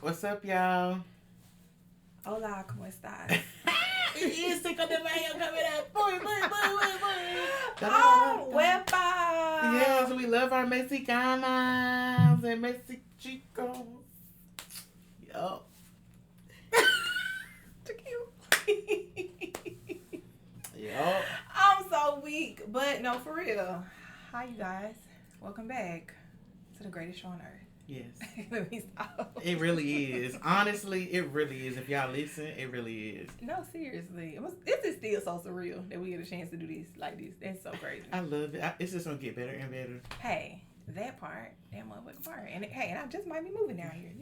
What's up, y'all? Hola, ¿cómo estás? Y con the mayo coming up. Oh, wepa! Yes, we love our Mexicanas and Mexicos. Yup. Too cute. Yup. I'm so weak, but no, for real. Hi, you guys. Welcome back to the greatest show on earth. Yes. Let me stop. It really is. Honestly, it really is. If y'all listen, it really is. No, seriously. This is still so surreal that we get a chance to do this like this. That's so crazy. I love it. It's just going to get better and better. Hey, that motherfucking part. And I just might be moving down here.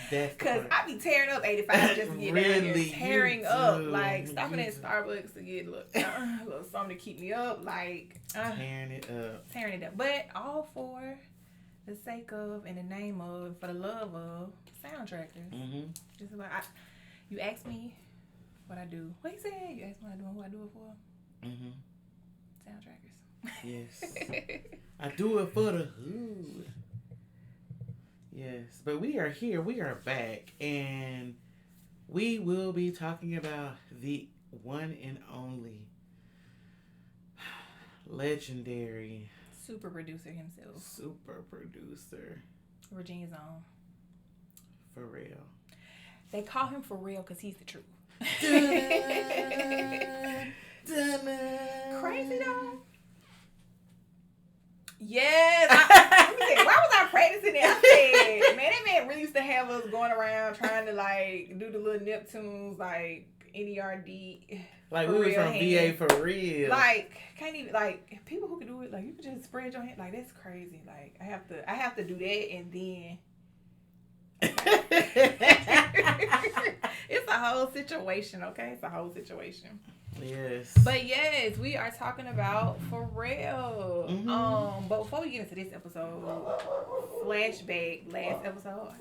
Because I be tearing up 85 just to get down here. Tearing up. Like, stopping at Starbucks to get a little something to keep me up. Like, tearing it up. Tearing it up. But all for the sake of, and the name of, for the love of, SNDTRACKERS. Mm-hmm. Just about, you asked me what I do. What you said? You asked me what I do and who I do it for? Mm-hmm. SNDTRACKERS. Yes. I do it for the hood. Yes. But we are here. We are back. And we will be talking about the one and only legendary super producer himself. Super producer. Virginia's own. Pharrell. They call him Pharrell because he's the truth. Crazy though. Yes. Why was I practicing that? I said, man, that man really used to have us going around trying to like do the little Neptunes like N.E.R.D. Like we was from hand. VA for real. Like can't even like people who can do it. Like you can just spread your hand. Like that's crazy. Like I have to do that and then. It's a whole situation, okay? It's a whole situation. Yes. But yes, we are talking about Pharrell. Mm-hmm. But before we get into this episode, flashback, last episode.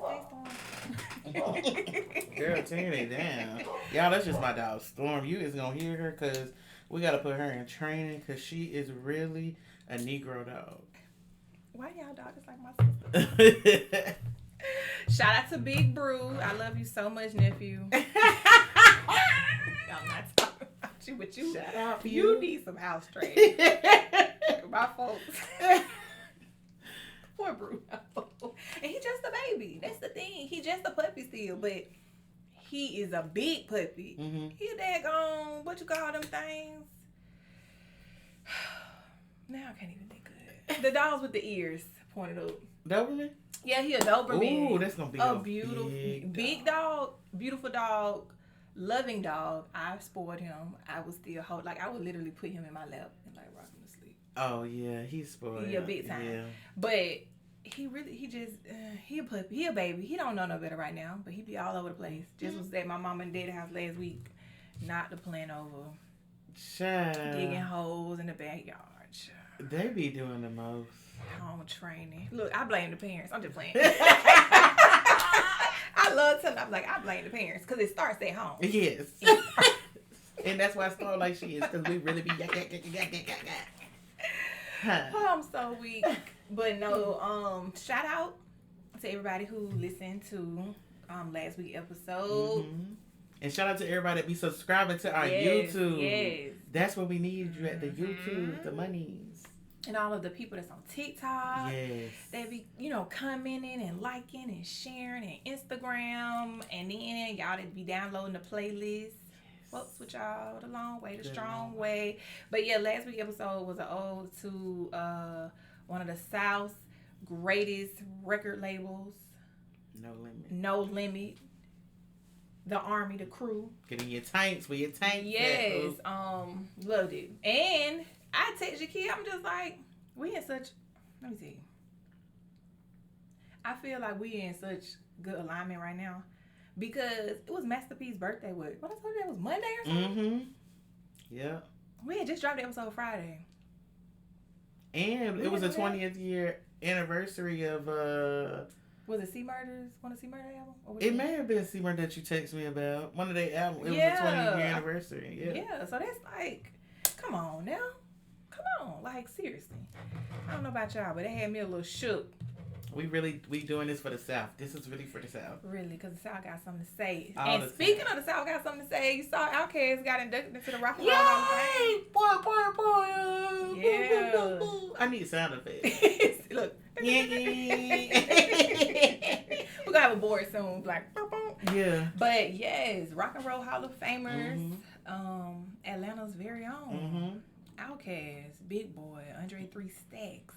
Girl, tearing it down. Y'all, that's just my dog Storm. You is gonna hear her because we gotta put her in training because she is really a Negro dog. Why y'all dog is like my sister? Shout out to Big Brew. I love you so much, nephew. I'm not talking about you, but you. Shout out you need some house trade. My folks. Poor Brew. And he just a baby. That's the thing. He just a puppy still, but he is a big puppy. Mm-hmm. He a daggone, what you call them things? Now I can't even think of it. The dogs with the ears pointed up. Doberman? Yeah, he a Doberman. Ooh, that's gonna be a beautiful, big dog, beautiful dog, loving dog. I spoiled him. I was still I would literally put him in my lap and like rock him to sleep. Oh yeah, he's spoiled. He a big time. Yeah. But he a puppy. He a baby. He don't know no better right now. But he be all over the place. Just was at my mom and dad's house last week. Not the plan over. Child. Digging holes in the backyard. Child. They be doing the most. Home training. Look, I blame the parents. I'm just playing. I love telling. I'm like, I blame the parents because it starts at home. Yes. And that's why I start like she is because we really be Oh, I'm so weak. But no, shout out to everybody who listened to last week's episode. Mm-hmm. And shout out to everybody that be subscribing to our YouTube. Yes. That's what we need you at the YouTube, the monies. And all of the people that's on TikTok. Yes. They be, commenting and liking and sharing and Instagram. And then y'all that be downloading the playlist. Fucks with y'all the long way, the strong way. But yeah, last week's episode was an ode to one of the South's greatest record labels. No Limit. No Limit. The Army, the Crew. Getting your tanks with your tanks. Yes. Loved it. And I text your kid, I'm just like, we in such, let me see. I feel like we in such good alignment right now because it was Master P's birthday. What I told you that was Monday or something? Mm-hmm. Yeah. We had just dropped the episode Friday. And it was the 20th year anniversary of, was it C-Murders? One of C-Murder album? It may have been C-Murder that you texted me about. One of their albums. It was the 20th year anniversary. Yeah, so that's like, come on now. Come on. Like, seriously. I don't know about y'all, but they had me a little shook We doing this for the South. This is really for the South. Really, because the South got something to say. All And speaking of the South got something to say, you saw Outkast got inducted into the Rock and Roll Yay! Hall of Boy. Yeah. I need sound effects. Look. Yeah. We're gonna have a board soon, like boom, boom. Yeah. But yes, Rock and Roll Hall of Famers, Atlanta's very own. Outkast, Big Boy, Andre 3 Stacks.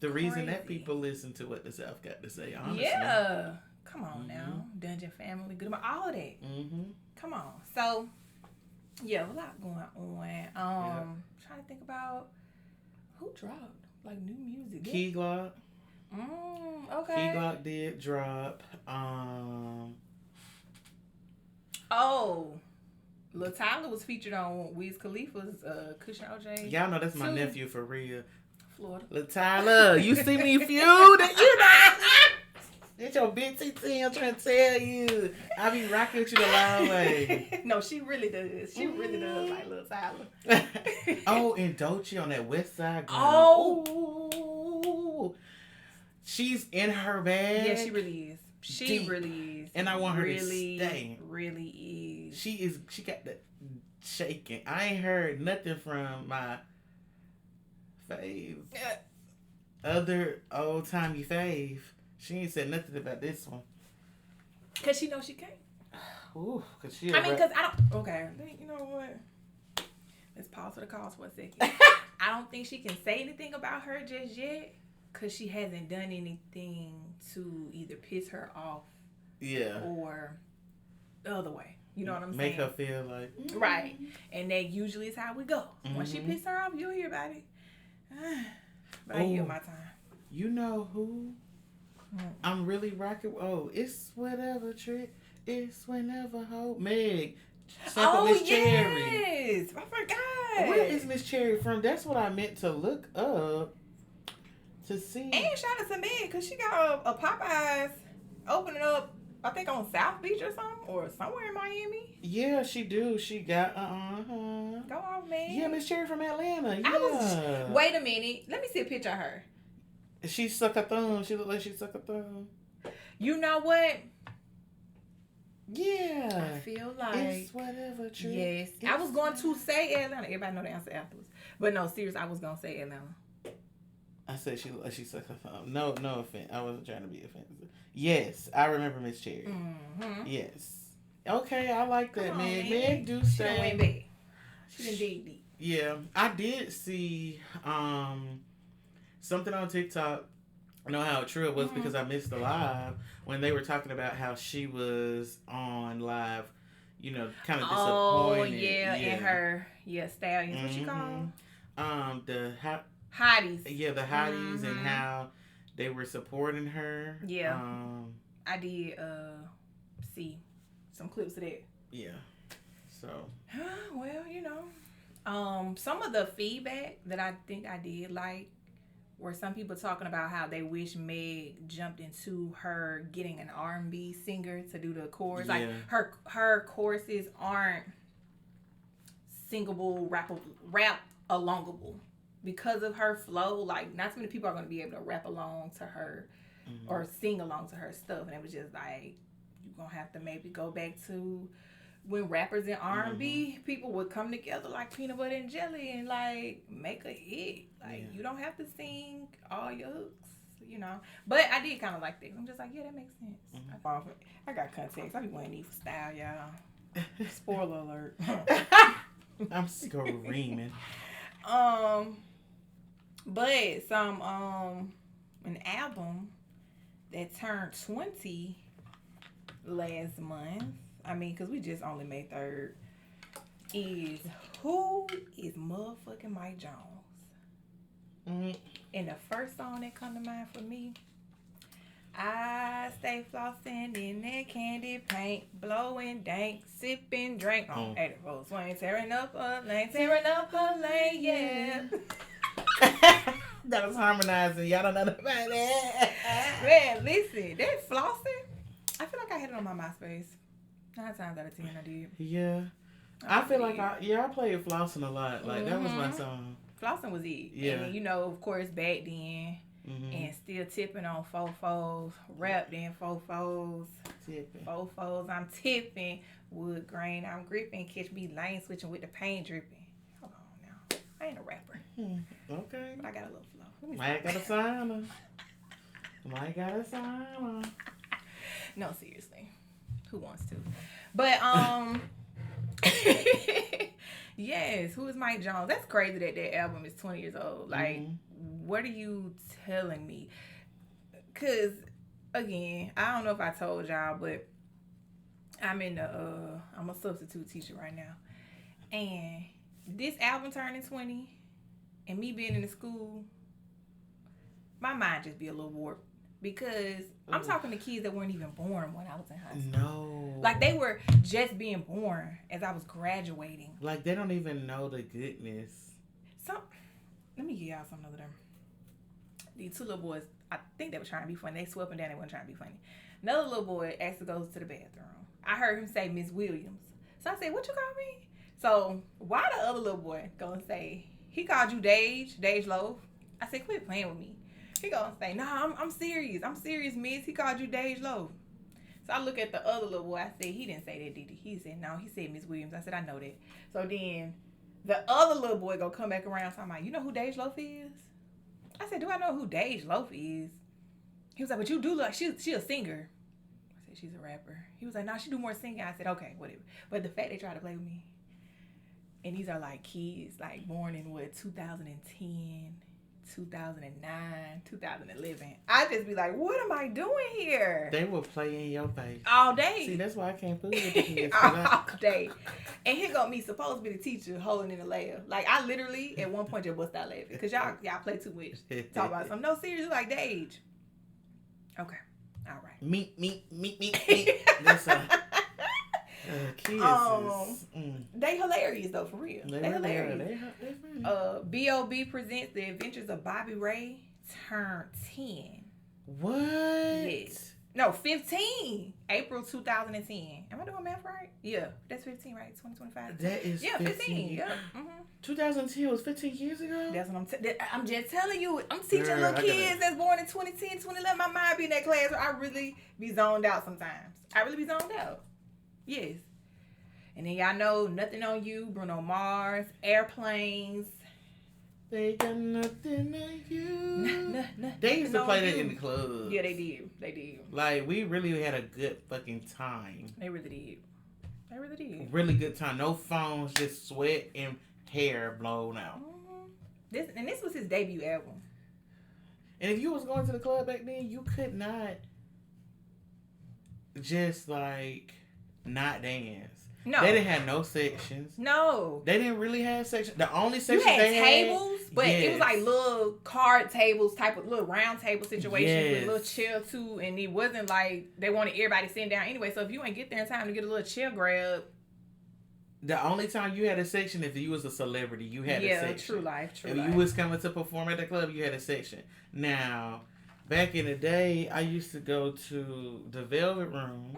The Crazy. reason that people listen to what the South got to say, honestly. Yeah. Come on now. Dungeon Family, good about all of that. Come on. So, yeah, a lot going on. Trying to think about who dropped like new music. Key Glock. Okay. Key Glock did drop. Lil Tyler was featured on Wiz Khalifa's Cushion OJ. Y'all know that's my nephew for real. Florida. Lil Tyler, you see me feud? You know. It's your big TT, I'm trying to tell you. I be rocking with you the long way. No, she really does. She really does like Lil Tyler. And Dolce on that West Side girl. Oh. She's in her bag. Yeah, she really is. She really is. And I want her to stay. Really is. She got that shaking. I ain't heard nothing from my fave. Other old timey fave. She ain't said nothing about this one. Cause she knows she can't. Ooh, cause cause I don't. Okay, you know what? Let's pause for the cause for a second. I don't think she can say anything about her just yet, cause she hasn't done anything to either piss her off, or the other way. You know what I'm saying? Make her feel like right, and that usually is how we go. When she pisses her off, you'll hear about it. But I yield my time. You know who? I'm really rocking. It's whatever trick. It's whenever hope. Meg. Miss Cherry. Yes. I forgot. Where is Miss Cherry from? That's what I meant to look up to see. And shout out to Meg because she got a Popeyes opening up, I think on South Beach or something, or somewhere in Miami. Yeah, she do. She got Go on, Meg. Yeah, Miss Cherry from Atlanta. Yeah. Wait a minute. Let me see a picture of her. She suck a thumb. She look like she suck a thumb. You know what? Yeah. I feel like it's whatever trick. Yes. I was going to say Atlanta. Everybody know the answer afterwards. But no, seriously, I was going to say Atlanta. I said she look like she suck her thumb. No offense. I wasn't trying to be offensive. Yes, I remember Miss Cherry. Yes. Okay, I like that, man. Meg do say. She done went back. She done dig deep. Yeah. I did see something on TikTok. I know how true it was because I missed the live when they were talking about how she was on live, kind of disappointed. Oh, yeah, and her, stallions. What she called? The hotties. Yeah, the hotties and how they were supporting her. Yeah. I did see some clips of that. Yeah. So. Well, some of the feedback that I think I did like were some people talking about how they wish Meg jumped into her getting an R&B singer to do the chorus. Like her choruses aren't singable, rap alongable because of her flow. Like not too many people are going to be able to rap along to her or sing along to her stuff. And it was just like you're gonna have to maybe go back to when rappers and R&B people would come together like peanut butter and jelly and like make a hit. Like you don't have to sing all your hooks, But I did kind of like that. I'm just like, yeah, that makes sense. I got context. I be wearing these for style, y'all. Spoiler alert. I'm screaming. But some an album that turned 20 last month. I mean, because we just only May 3rd. Who is motherfucking Mike Jones? And the first song that come to mind for me, I stay flossing in that candy paint, blowing dank, sipping drink on 84 swing, tearing up a lane, yeah. That was harmonizing. Y'all don't know about that. Man, listen, that flossing, I feel like I had it on my MySpace. 9 times out of 10 I did. Yeah. I feel like I played Flossing a lot. Like, that was my song. Flossing was it. Yeah. And, of course, back then, and still tipping on fofos, wrapped in fofos. Tipping. Fofos, I'm tipping. Wood grain, I'm gripping. Catch me lane switching with the paint dripping. Hold on now. I ain't a rapper. Okay. But I got a little flow. Might got a signer. Might got a signer. No, seriously. Who wants to? But, yes, who is Mike Jones? That's crazy that album is 20 years old. Like, what are you telling me? Because, again, I don't know if I told y'all, but I'm a substitute teacher right now. And this album turning 20 and me being in the school, my mind just be a little warped. Because I'm talking to kids that weren't even born when I was in high school. No. Like, they were just being born as I was graduating. Like, they don't even know the goodness. Let me give y'all something over there. These two little boys, I think they were trying to be funny. They swept them down. They weren't trying to be funny. Another little boy actually goes to the bathroom. I heard him say Miss Williams. So I said, what you call me? So why the other little boy gonna say, he called you Dage Loaf? I said, quit playing with me. He gonna say, nah, I'm serious. I'm serious, miss. He called you Dage Loaf. So I look at the other little boy. I said, he didn't say that, did he? He said, no. He said Miss Williams. I said, I know that. So then the other little boy gonna come back around talking about, you know who Dage Loaf is? I said, do I know who Dage Loaf is? He was like, but you do look, she a singer. I said, she's a rapper. He was like, nah, she do more singing. I said, okay, whatever. But the fact they try to play with me, and these are like kids, like born in 2010, 2009, 2011. I just be like, what am I doing here? They will play in your face all day. See, that's why I can't fool with the kids. all day. And here go me, supposed to be the teacher, holding in the lab. Like, I literally at one point just bust out laughing because y'all play too much. Talk about something. No, seriously, like Dage. Okay, all right. Me. That's kids. They hilarious though, for real. They hilarious. They funny. B.O.B. presents The Adventures of Bobby Ray turned 10. What? Yes. No, 15. April 2010. Am I doing math right? Yeah, that's 15, right? 2025. That is 15. Yeah. 2010 was 15 years ago? That's what I'm just telling you. I'm teaching little kids that's born in 2010, 2011. My mind be in that class where I really be zoned out sometimes. I really be zoned out. Yes. And then y'all know Nothing on You, Bruno Mars, Airplanes. They got nothing on you. Nah, they used to play that in the club. Yeah, they did. They did. Like, we really had a good fucking time. They really did. They really did. Really good time. No phones, just sweat and hair blown out. This was his debut album. And if you was going to the club back then, you could not just like not dance. No. They didn't have no sections. No. They didn't really have sections. The only sections you had they tables, had, but yes. it was like little card tables type of little round table situation with Yes. a little chair too, and it wasn't like they wanted everybody sitting down anyway. So if you ain't get there in time to get a little chair grab. The only time you had a section if you was a celebrity, you had a section. True life. If you was coming to perform at the club, you had a section. Now, back in the day, I used to go to the Velvet Room.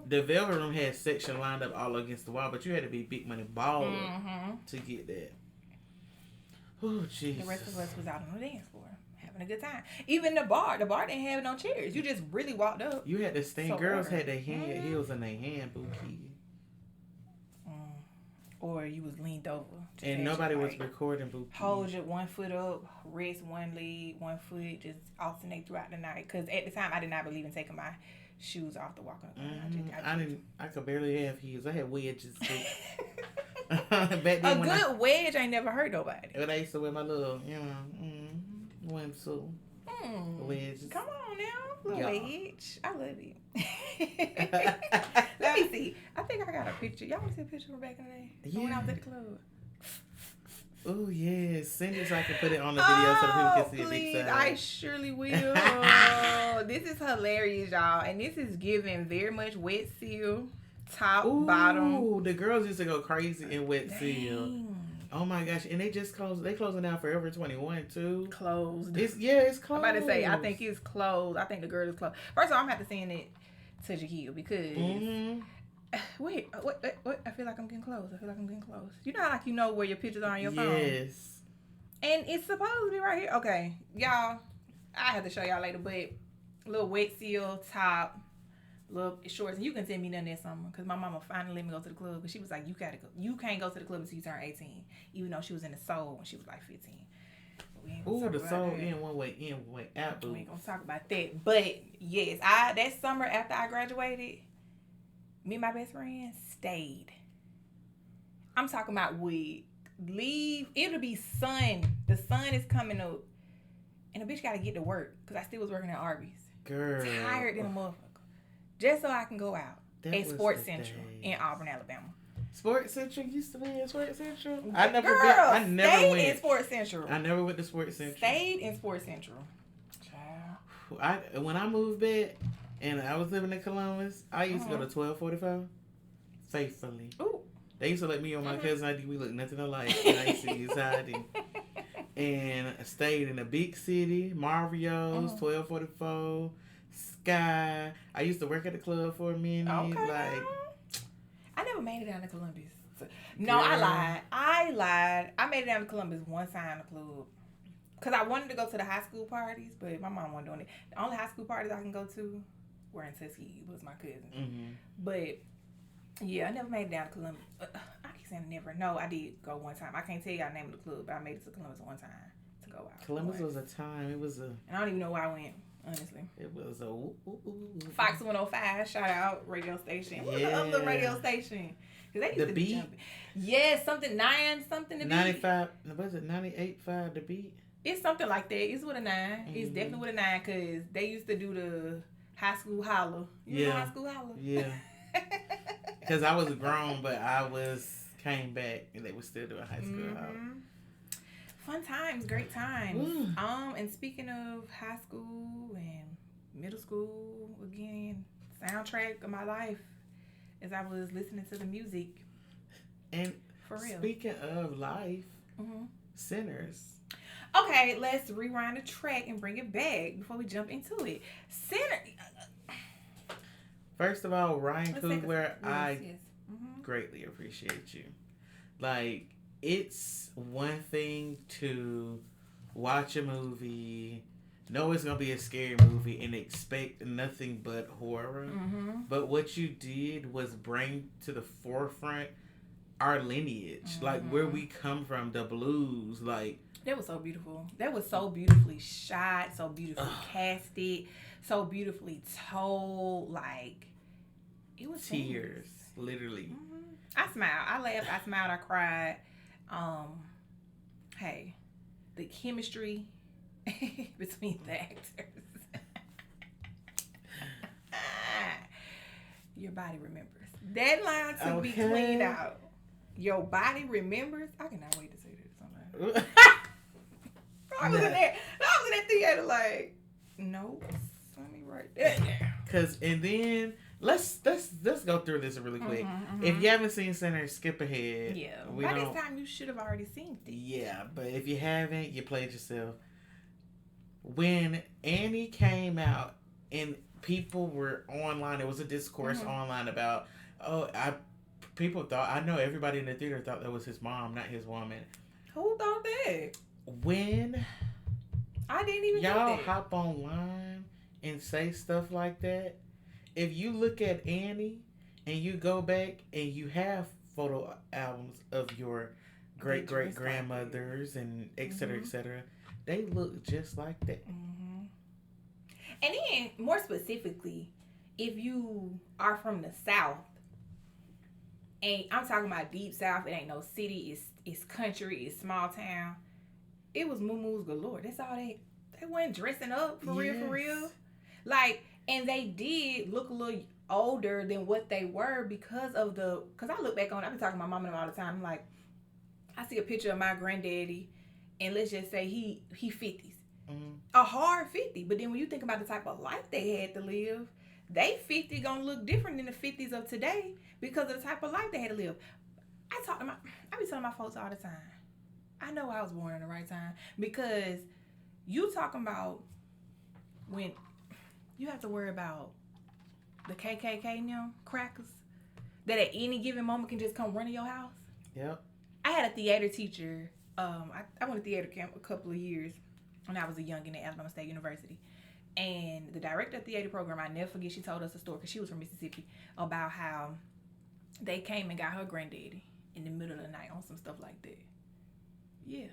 The Velvet Room had section lined up all against the wall, but you had to be big money baller to get that. Oh, Jesus. The rest of us was out on the dance floor having a good time. Even the bar didn't have no chairs. You just really walked up. You had to stand. So girls had their heels in their hand, bookie. Or you was leaned over. And nobody was recording, bookie. Hold your one foot up, rest one leg, one foot, just alternate throughout the night. Because at the time, I did not believe in taking my shoes off to walk on. I could barely have heels. I had wedges too. Back then, a good wedge ain't never hurt nobody. When I used to wear my little, swimsuit. Wedges. Come on now, little wedge. I love it. Let me see. I think I got a picture. Y'all want to see a picture from back in the day? Yeah. When I was at the club. Oh, yes. Send it so I can put it on the video so that people can see please, a big side. I surely will. This is hilarious, y'all. And this is giving very much wet seal, top, bottom. Ooh, the girls used to go crazy in wet seal. Oh, my gosh. And they just closed. They closing down Forever 21, too. Closed. It's closed. I'm about to say, I think it's closed. I think the girl is closed. First of all, I'm going to have to send it to Jaquil because... Wait, what? I feel like I'm getting close. You know how like you know where your pictures are on your phone? Yes. And it's supposed to be right here. Okay, y'all. I have to show y'all later, but little wet seal top, little shorts. And you can send me none that summer because my mama finally let me go to the club. Because she was like, you gotta go. You can't go to the club until you turn 18. Even though she was in the soul when she was like 15. Ooh, the soul in one way out. We ain't gonna talk about that. But yes, that summer after I graduated, me and my best friend stayed. I'm talking about we leave. It'll be sun. The sun is coming up. And the bitch gotta get to work. Because I still was working at Arby's. Girl. Tired than a motherfucker. Just so I can go out. At Sports Central in Auburn, Alabama. Sports Central used to be in Sports Central. I never went in Sports Central. I never went to Sports Central. Stayed in Sports Central. Child. When I moved back and I was living in Columbus, I used to go to 1245 faithfully. Ooh. They used to let me on my cousin ID. We looked nothing alike. And I used to use ID. And I stayed in a big city, Mario's, 1244, Sky. I used to work at the club for a minute. Okay. I never made it down to Columbus. No, yeah. I lied. I made it down to Columbus one time in the club. Because I wanted to go to the high school parties, but my mom wasn't doing it. The only high school parties I can go to were in Tuskegee. It was my cousins. Mm-hmm. But, yeah, I never made it down to Columbus. I keep saying never. No, I did go one time. I can't tell y'all the name of the club, but I made it to Columbus one time to go out. Columbus was a time. It was a... And I don't even know why I went. Honestly, it was a Fox 105. Shout out radio station. What was the other radio station? Because they used to be jumping. Yes, something 9 something to beat. 95. Was it 98.5 the beat? It's something like that. It's with a 9. Mm-hmm. It's definitely with a 9 because they used to do the high school holler. You know high school holler? Yeah. Because I was grown, but I came back and they were still doing high school holler. Fun times, great times. And speaking of high school and middle school, again, soundtrack of my life as I was listening to the music. And for real. Speaking of life, Sinners. Okay, let's rewind the track and bring it back before we jump into it. First of all, Ryan Coogler, I greatly appreciate you. Like, it's one thing to watch a movie, know it's going to be a scary movie, and expect nothing but horror. Mm-hmm. But what you did was bring to the forefront our lineage, like where we come from, the blues. Like, that was so beautiful. That was so beautifully shot, so beautifully casted, so beautifully told. Like, it was tears, literally. Mm-hmm. I smiled. I laughed. I smiled. I cried. Hey, the chemistry between the actors. Your body remembers. That line to be cleaned out. Your body remembers. I cannot wait to say this sometimes. I was in that theater like, nope. Let me write that down. And then let's go through this really quick. If you haven't seen Sinners, skip ahead. Yeah. By this time you should have already seen it. Yeah, but if you haven't, you played yourself. When Annie came out and people were online, there was a discourse online about, people thought, I know everybody in the theater thought that was his mom, not his woman. Who thought that? When I didn't even y'all hop online and say stuff like that, if you look at Annie and you go back and you have photo albums of your great grandmothers and et cetera, they look just like that. And then, more specifically, if you are from the South, and I'm talking about deep South, it ain't no city, it's country, it's small town. It was moo-moos galore. That's all they weren't dressing up for real. Like, and they did look a little older than what they were because I look back on, I've been talking to my mom and them all the time. I'm like, I see a picture of my granddaddy, and let's just say he 50s. A hard 50. But then when you think about the type of life they had to live, they 50 gonna look different than the 50s of today because of the type of life they had to live. I be telling my folks all the time, I know I was born in the right time because you talking about when you have to worry about the KKK now, crackers, that at any given moment can just come run to your house. Yep. I had a theater teacher I went to theater camp a couple of years when I was a youngin' at Alabama State University. And the director of the theater program, I never forget, she told us a story, because she was from Mississippi, about how they came and got her granddaddy in the middle of the night on some stuff like that. Yeah.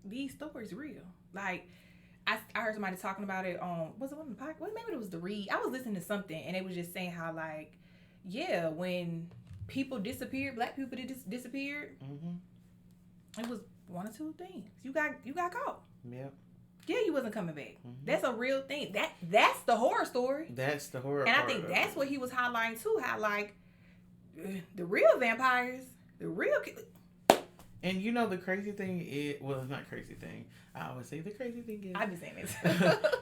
These stories real. Like, I heard somebody talking about it on, was it on the podcast? Well, maybe it was the read. I was listening to something, and they was just saying how, like, yeah, when people disappeared, black people disappeared, it was one or two things. You got caught. Yep. Yeah, you wasn't coming back. That's a real thing. That's the horror story. That's the horror. And I think that's what he was highlighting too. How like the real vampires, the real. And you know the crazy thing is, well, it's not crazy thing. I always say the crazy thing is. I've been saying this.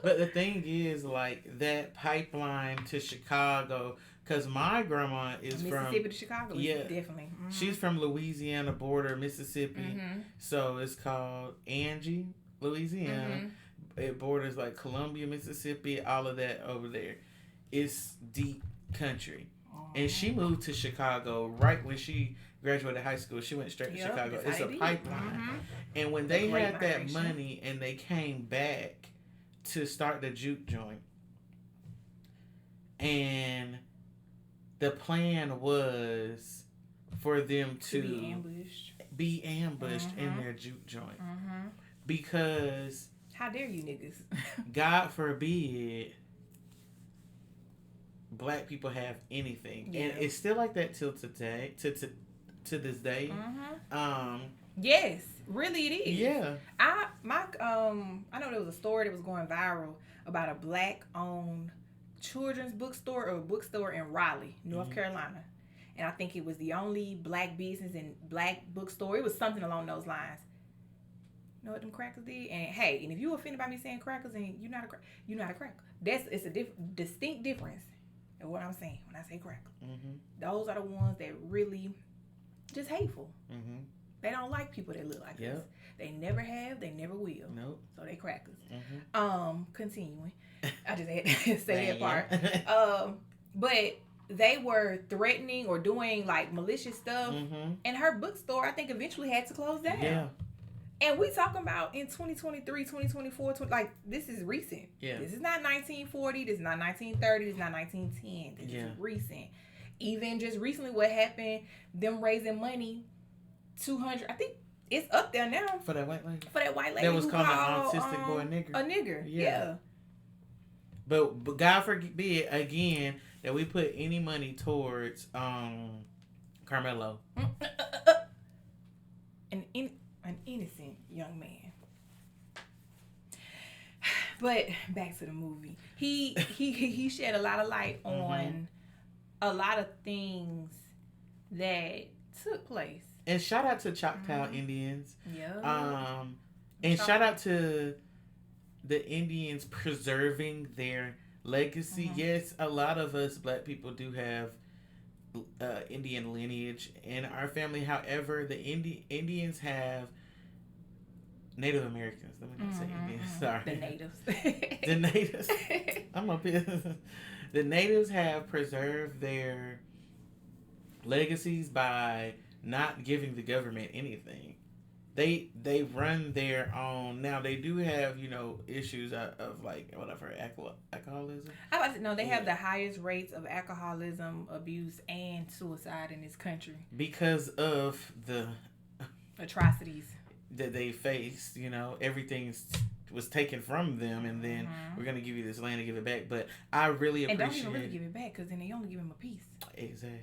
But the thing is, like that pipeline to Chicago, because my grandma is Mississippi from to Chicago. Yeah, definitely. She's from Louisiana border, Mississippi. So it's called Angie, Louisiana. It borders like Columbia, Mississippi, all of that over there. It's deep country. And she moved to Chicago right when she graduated high school. She went straight to Chicago. It's a pipeline. And when they had that money and they came back to start the juke joint, and the plan was for them to be ambushed in their juke joint. Because how dare you niggas? God forbid black people have anything. And it's still like that till today, to this day. Yes, really it is. Yeah. I know there was a story that was going viral about a black owned children's bookstore or bookstore in Raleigh, North Carolina. And I think it was the only black business and black bookstore. It was something along those lines. You know what them crackers did? And hey, and if you offended by me saying crackers and you're not a cracker. It's a distinct difference in what I'm saying when I say cracker. Those are the ones that really just hateful. They don't like people that look like us. They never have, they never will. Nope. So they crackers. Continuing. I just had to say that part. But they were threatening or doing like malicious stuff. And her bookstore, I think, eventually had to close down. Yeah. And we talking about in 2023, 2024, like this is recent. Yeah. This is not 1940, this is not 1930, this is not 1910. This is recent. Even just recently what happened, them raising money, 200, I think it's up there now. For that white lady? For that white lady. That was called an autistic boy nigger. A nigger, yeah. But God forbid, again, that we put any money towards Carmelo. An innocent young man. But back to the movie. He shed a lot of light on a lot of things that took place. And shout out to Choctaw Indians. Yeah. And shout out to the Indians preserving their legacy. Yes, a lot of us black people do have Indian lineage in our family. However, the Indians have Native Americans. Let me not say Indians. Sorry. The natives. The natives. I'm up here. The natives have preserved their legacies by not giving the government anything. They run their own. Now they do have, issues of like whatever alcoholism. I like to know they have the highest rates of alcoholism, abuse, and suicide in this country because of the atrocities that they faced. Everything was taken from them, and then we're gonna give you this land and give it back. But I really appreciate. And don't even really give it back because then they only give him a piece. Exactly.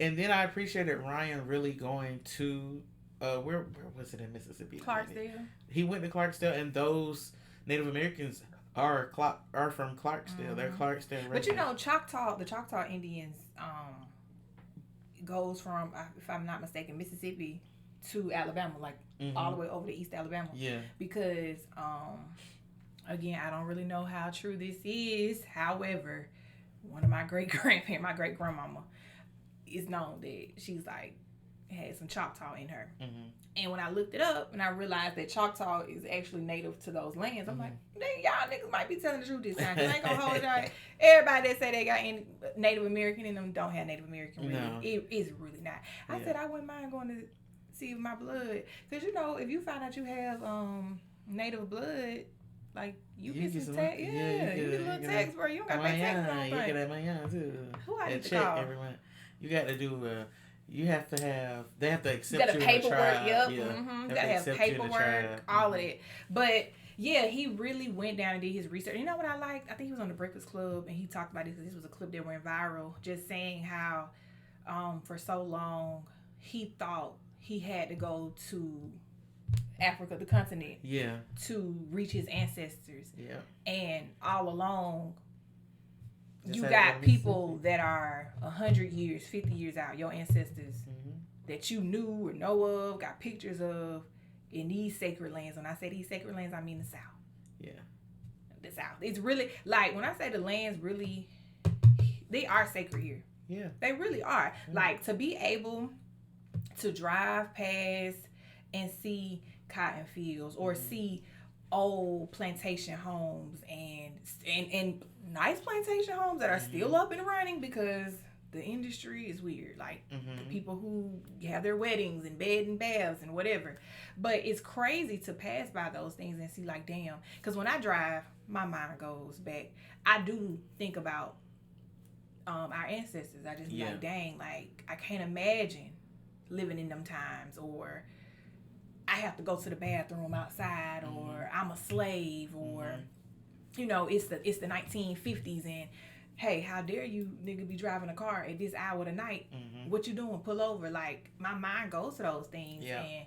And then I appreciated Ryan really going to. Where was it in Mississippi? Clarksdale. He went to Clarksdale, and those Native Americans are from Clarksdale. They're Clarksdale. But the Choctaw Indians goes from, if I'm not mistaken, Mississippi to Alabama, like all the way over to East Alabama. Yeah. Because again, I don't really know how true this is. However, one of my great grandparents, my great grandmama, is known that she's like had some Choctaw in her. And when I looked it up and I realized that Choctaw is actually native to those lands, I'm like, y'all niggas might be telling the truth this time. 'Cause I ain't gonna hold y'all. Everybody that say they got Native American in them don't have Native American. Really. No. It is really not. I said I wouldn't mind going to see if my blood, because you know, if you find out you have native blood, like you get some tax, you get a little tax for you don't got to pay tax on you get that money too. Who I need to check call? Every month. You got to do. You have to have. They have to accept you. Got you to paperwork. in the tribe. Yep. Yeah. You got to have paperwork. All of that. But yeah, he really went down and did his research. You know what I liked? I think he was on the Breakfast Club and he talked about this. This was a clip that went viral, just saying how, for so long he thought he had to go to Africa, the continent, to reach his ancestors. Yeah. And all along, you got people that are 100 years, 50 years out, your ancestors that you knew or know of, got pictures of in these sacred lands. When I say these sacred lands, I mean the South. Yeah. The South. It's really, like, when I say the lands really, they are sacred here. Yeah. They really are. Yeah. Like, to be able to drive past and see cotton fields or see old plantation homes and nice plantation homes that are still up and running, because the industry is weird. Like the people who have their weddings and bed and baths and whatever. But it's crazy to pass by those things and see, like, damn. Because when I drive, my mind goes back. I do think about our ancestors. I just be like, dang, like, I can't imagine living in them times, or I have to go to the bathroom outside, or I'm a slave, or you know, it's the 1950s, and hey, how dare you nigga be driving a car at this hour of the night? What you doing? Pull over. Like, my mind goes to those things. And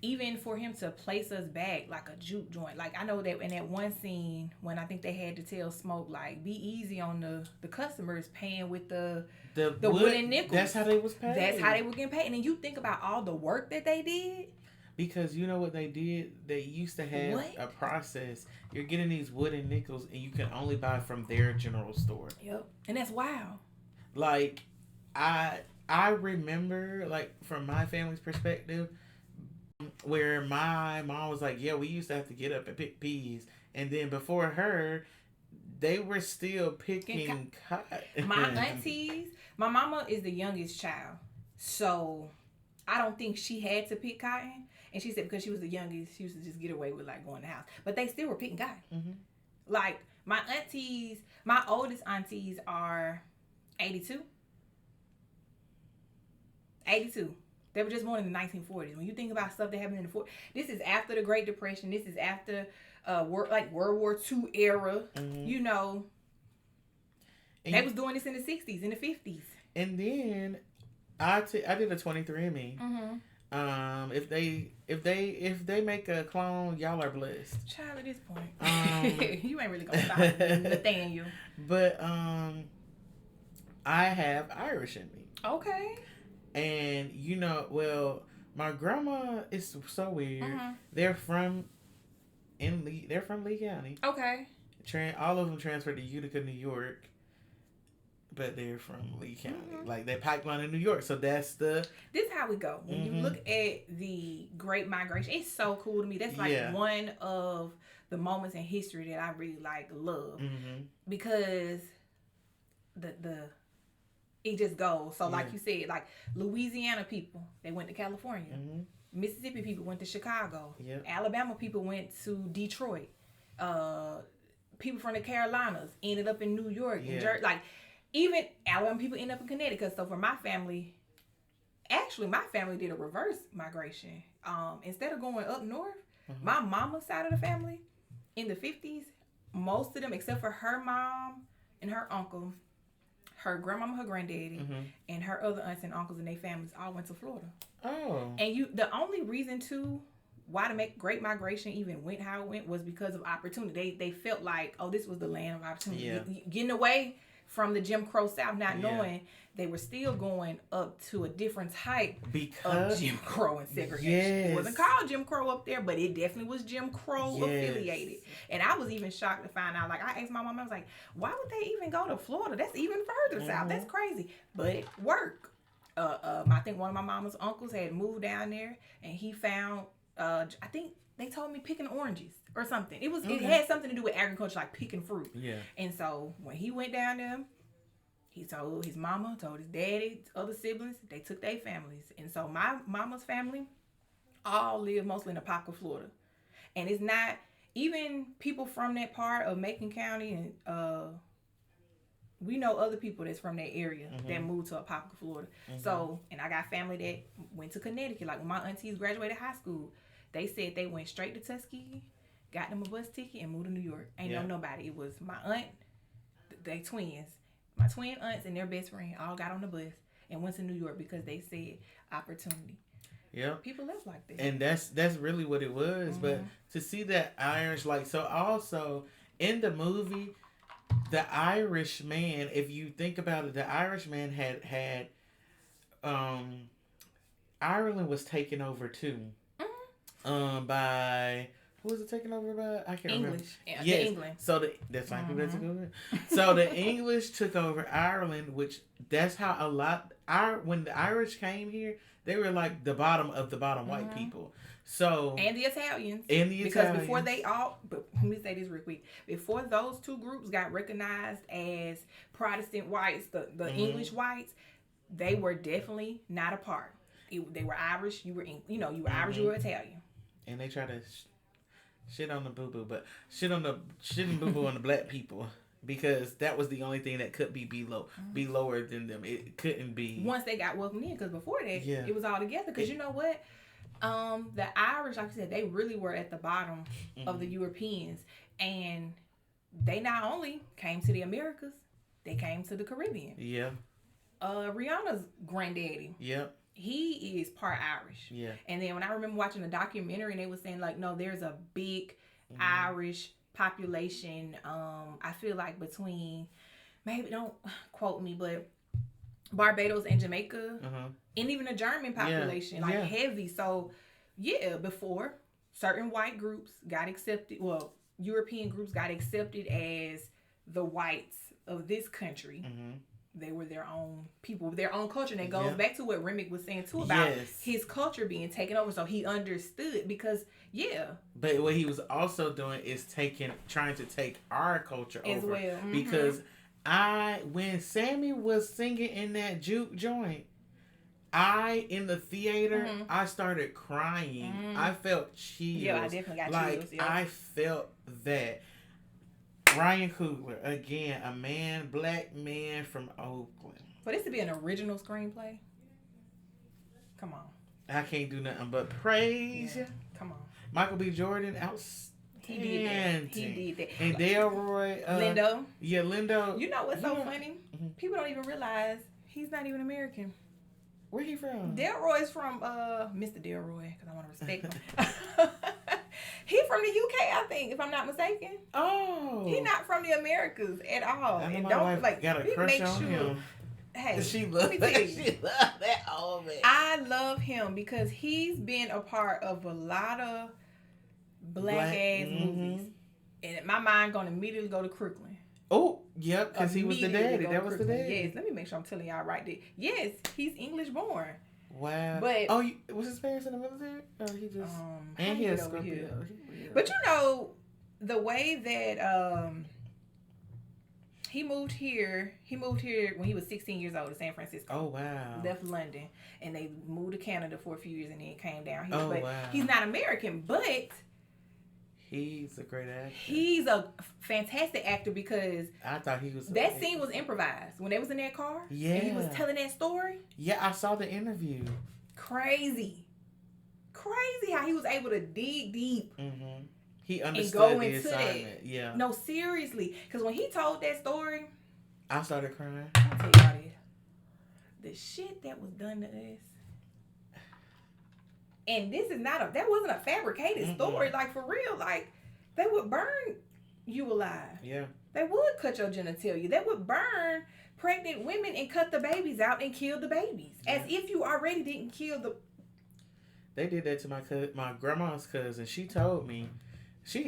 even for him to place us back like a juke joint, like, I know that in that one scene when I think they had to tell Smoke, like, be easy on the customers paying with the wooden nickels. That's how they was paid. That's how they were getting paid. And then you think about all the work that they did. Because you know what they did? They used to have a process. You're getting these wooden nickels and you can only buy from their general store. Yep. And that's wild. Like, I remember, like, from my family's perspective, where my mom was like, yeah, we used to have to get up and pick peas. And then before her, they were still picking cotton. My aunties, my mama is the youngest child. So I don't think she had to pick cotton. And she said because she was the youngest, she used to just get away with, like, going to the house. But they still were picking cotton. Like, my aunties, my oldest aunties are 82. 82. They were just born in the 1940s. When you think about stuff that happened in the 40s, this is after the Great Depression. This is after World War II era. You know, and they was doing this in the 60s, in the 50s. And then I did a 23andMe. If they make a clone, y'all are blessed. Child, at this point, you ain't really gonna stop Nathaniel. But I have Irish in me. Okay. And you know, well, my grandma is so weird. They're from Lee County. Okay. All of them transferred to Utica, New York. But they're from Lee County. Like, they pipeline in New York. So that's This is how we go. When you look at the Great Migration, it's so cool to me. That's like one of the moments in history that I really, like, love. Because it just goes. So like you said, like, Louisiana people, they went to California. Mississippi people went to Chicago. Alabama people went to Detroit. People from the Carolinas ended up in New York. Like, even Alabama people end up in Connecticut. So for my family, actually my family did a reverse migration. Instead of going up north, my mama's side of the family in the 50s, most of them, except for her mom and her uncle, her grandmama, her granddaddy, and her other aunts and uncles and their families all went to Florida. Oh. And the only reason why the Great Migration even went how it went was because of opportunity. They felt like, oh, this was the land of opportunity. Getting away from the Jim Crow South, not knowing they were still going up to a different type of Jim Crow and segregation. It wasn't called Jim Crow up there, but it definitely was Jim Crow affiliated. And I was even shocked to find out, like, I asked my mom, I was like, why would they even go to Florida? That's even further south. That's crazy. But it worked. I think one of my mama's uncles had moved down there, and he found, I think they told me picking oranges or something. It had something to do with agriculture, like picking fruit. And so when he went down there, He told his mama, told his daddy, other siblings, they took their families. And so my mama's family all live mostly in Apopka, Florida. And it's not, even people from that part of Macon County, and we know other people that's from that area that moved to Apopka, Florida. So, and I got family that went to Connecticut. Like when my aunties graduated high school, they said they went straight to Tuskegee, got them a bus ticket, and moved to New York. Ain't know nobody. It was my aunt, they twins. My twin aunts and their best friend all got on the bus and went to New York because they said opportunity. Yeah. People live like that. And that's really what it was. But to see that Irish, like, so also in the movie, the Irish man, if you think about it, the Irish man had Ireland was taken over too. By, who was it taken over by? I can't remember. Yes. England. So that's like that's a good one. So the English took over Ireland, which that's how a lot when the Irish came here, they were like the bottom of the bottom white people. So and the Italians. Because before they all, but let me say this real quick. Before those two groups got recognized as Protestant whites, the English whites, they were definitely not a part. They were Irish. You were Irish. You were Italian. And they try to shit on the boo-boo, but shitting boo-boo on the black people, because that was the only thing that could be lower than them. It couldn't be once they got welcomed in, because before that it was all together. Because you know what, the Irish, like I said, they really were at the bottom of the Europeans, and they not only came to the Americas, they came to the Caribbean. Rihanna's granddaddy. He is part Irish. And then when I remember watching the documentary, and they were saying like, no, there's a big Irish population. I feel like between, maybe don't quote me, but Barbados and Jamaica, and even a German population, heavy. So before certain white groups got accepted, well, European groups got accepted as the whites of this country. They were their own people, their own culture. And it goes back to what Remick was saying too about his culture being taken over. So he understood because, But what he was also doing is trying to take our culture as over. Well. Because when Sammy was singing in that juke joint, in the theater, I started crying. I felt chills. Yeah, I definitely got chills. I felt that. Ryan Coogler, again, black man from Oakland. For this to be an original screenplay, come on. I can't do nothing but praise you. Come on. Michael B. Jordan, outstanding. He did that. And Delroy. Lindo. Yeah, Lindo. You know what's so funny? People don't even realize he's not even American. Where he from? Delroy's from Mr. Delroy, because I want to respect him. He's from the UK, I think, if I'm not mistaken. Oh. He's not from the Americas at all. I know and my don't wife like got a crush on him. Hey, she loves that old man. I love him because he's been a part of a lot of black ass movies. And my mind gonna immediately go to Crooklyn. Oh, yep, because he was the daddy. That was the daddy. Yes, let me make sure I'm telling y'all right there. Yes, he's English born. Wow. But was his parents in the military? Or he just and he has Scorpio. But you know, the way that he moved here when he was 16 years old to San Francisco. Oh wow. Left London and they moved to Canada for a few years and then came down here. Oh wow. He's not American, but he's a great actor. He's a fantastic actor because I thought he was. That scene was improvised when they was in that car. Yeah. And he was telling that story. Yeah, I saw the interview. Crazy how he was able to dig deep. He understood and go the into assignment. That. Yeah. No, seriously, because when he told that story, I started crying. I'll tell you about it. The shit that was done to us. And this is that wasn't a fabricated story. Like, for real, like, they would burn you alive. Yeah. They would cut your genitalia. They would burn pregnant women and cut the babies out and kill the babies. As if you already didn't kill the... They did that to my grandma's cousin. She told me...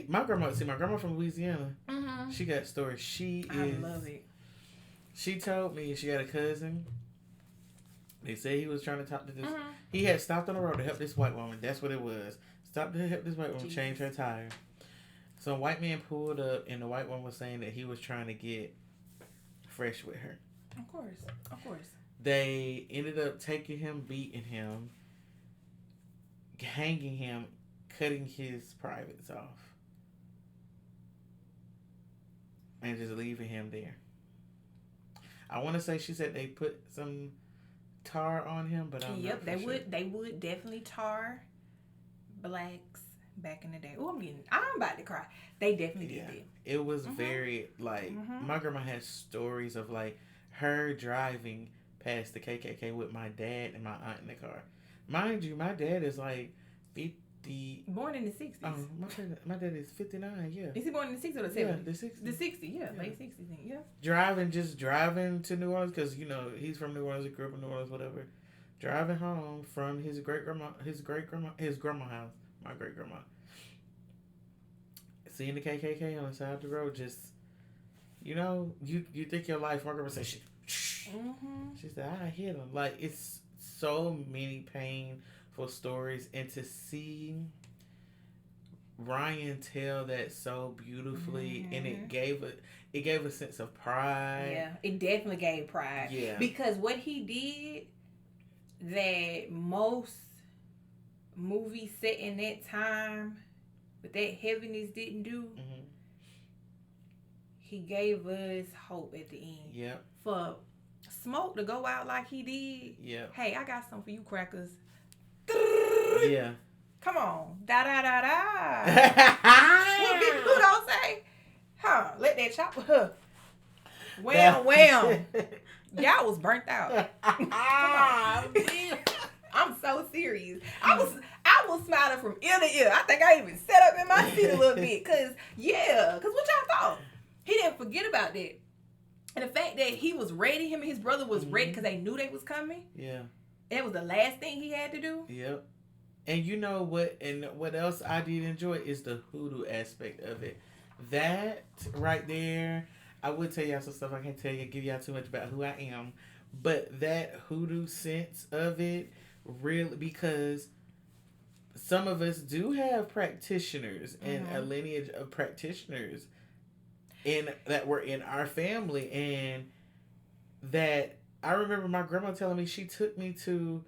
My grandma from Louisiana. She got stories. I love it. She told me she got a cousin. They said he was trying to talk to this. He had stopped on the road to help this white woman. That's what it was. Stopped to help this white woman change her tire. So a white man pulled up, and the white woman was saying that he was trying to get fresh with her. Of course. Of course. They ended up taking him, beating him, hanging him, cutting his privates off, and just leaving him there. I want to say she said they put some tar on him, but I'm not they sure. They would definitely tar blacks back in the day. Oh, I'm about to cry. They definitely did that. It was very like my grandma had stories of like her driving past the KKK with my dad and my aunt in the car. Mind you, my dad is like 50. Born in the 60s. My dad is 59. Yeah. Is he born in the 60s or the 70s? Yeah, the 60s. The 60s. Yeah, late 60s. Yeah. Driving to New Orleans because he's from New Orleans. He grew up in New Orleans, whatever. Driving home from his grandma house, my great grandma. Seeing the KKK on the side of the road, just you think your life. My grandma said she said I hit him. Like, it's so many painful stories, and to see Ryan tell that so beautifully, and it gave a sense of pride. Yeah, it definitely gave pride. Yeah, because what he did that most movies set in that time with that heaviness didn't do. He gave us hope at the end. Yep. For Smoke to go out like he did. Yeah. Hey, I got something for you, crackers. Yeah. Come on. Da da da da. What people don't say? Huh. Let that chopper. Huh. Wham. Y'all was burnt out. Come on. I'm so serious. I was smiling from ear to ear. I think I even sat up in my seat a little bit. Cause what y'all thought? He didn't forget about that. And the fact that he was ready, him and his brother was ready because they knew they was coming. Yeah. That was the last thing he had to do. Yep. And you know what? And what else I did enjoy is the hoodoo aspect of it. That right there, I would tell y'all some stuff I can't give y'all too much about who I am. But that hoodoo sense of it, really, because some of us do have practitioners and a lineage of practitioners that were in our family, and that I remember my grandma telling me she took me to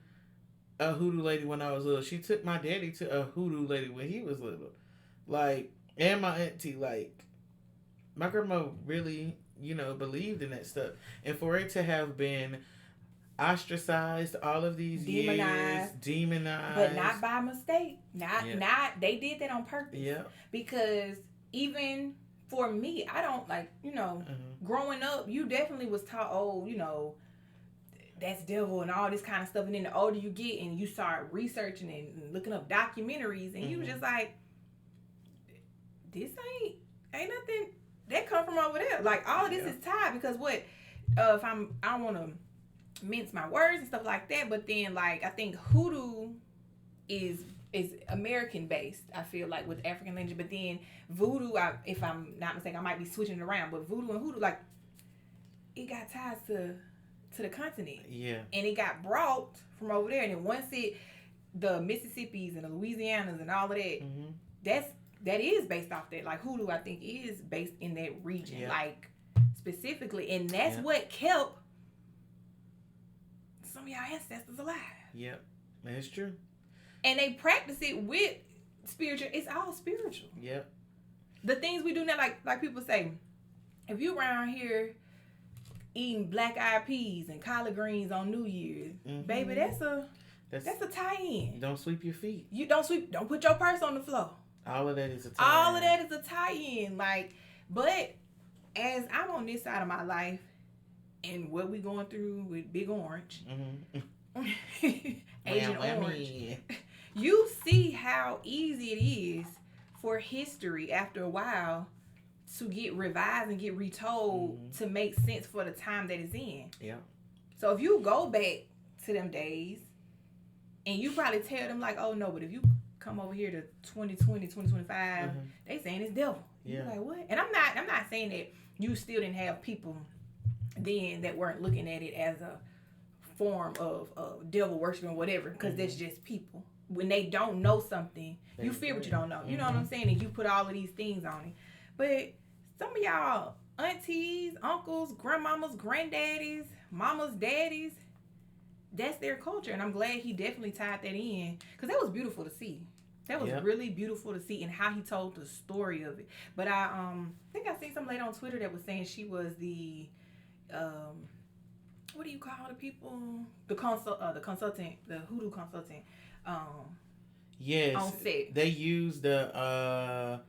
a hoodoo lady when I was little. She took my daddy to a hoodoo lady when he was little, like, and my auntie. Like, my grandma really, believed in that stuff, and for it to have been ostracized all of these years, demonized, but not by mistake. Not they did that on purpose. Yeah, because even for me, I don't growing up, you definitely was taught, that's devil and all this kind of stuff. And then the older you get and you start researching and looking up documentaries, and you was just like, this ain't nothing that come from over there. Like, all of this is tied, because what, I don't want to mince my words and stuff like that, but then, like, I think hoodoo is American based, I feel like, with African lineage. But then voodoo, if I'm not mistaken, I might be switching it around, but voodoo and hoodoo, like, it got ties to the continent. Yeah. And it got brought from over there. And then once the Mississippis and the Louisianas and all of that, that is based off that. Like, hoodoo, I think, is based in that region, like, specifically. And that's what kept some of y'all ancestors alive. Yep. That's true. And they practice it with spiritual. It's all spiritual. Yep. The things we do now, like people say, if you around here eating black-eyed peas and collard greens on New Year's, baby, that's a tie-in. Don't sweep your feet. You don't put your purse on the floor. All of that is a tie-in. Like, but as I'm on this side of my life and what we going through with Big Orange, Agent Orange, you see how easy it is for history after a while to get revised and get retold to make sense for the time that it's in. Yeah. So if you go back to them days and you probably tell them like, oh no, but if you come over here to 2020, 2025, they saying it's devil. Yeah. You're like, what? And I'm not saying that you still didn't have people then that weren't looking at it as a form of devil worship or whatever, because that's just people. When they don't know something, you fear what you don't know. You know what I'm saying? And you put all of these things on it. But some of y'all aunties, uncles, grandmamas, granddaddies, mamas, daddies. That's their culture, and I'm glad he definitely tied that in because that was beautiful to see. That was really beautiful to see, and how he told the story of it. But I think I seen some lady on Twitter that was saying she was the what do you call the people? The consultant, the hoodoo consultant. Yes, on set. They used a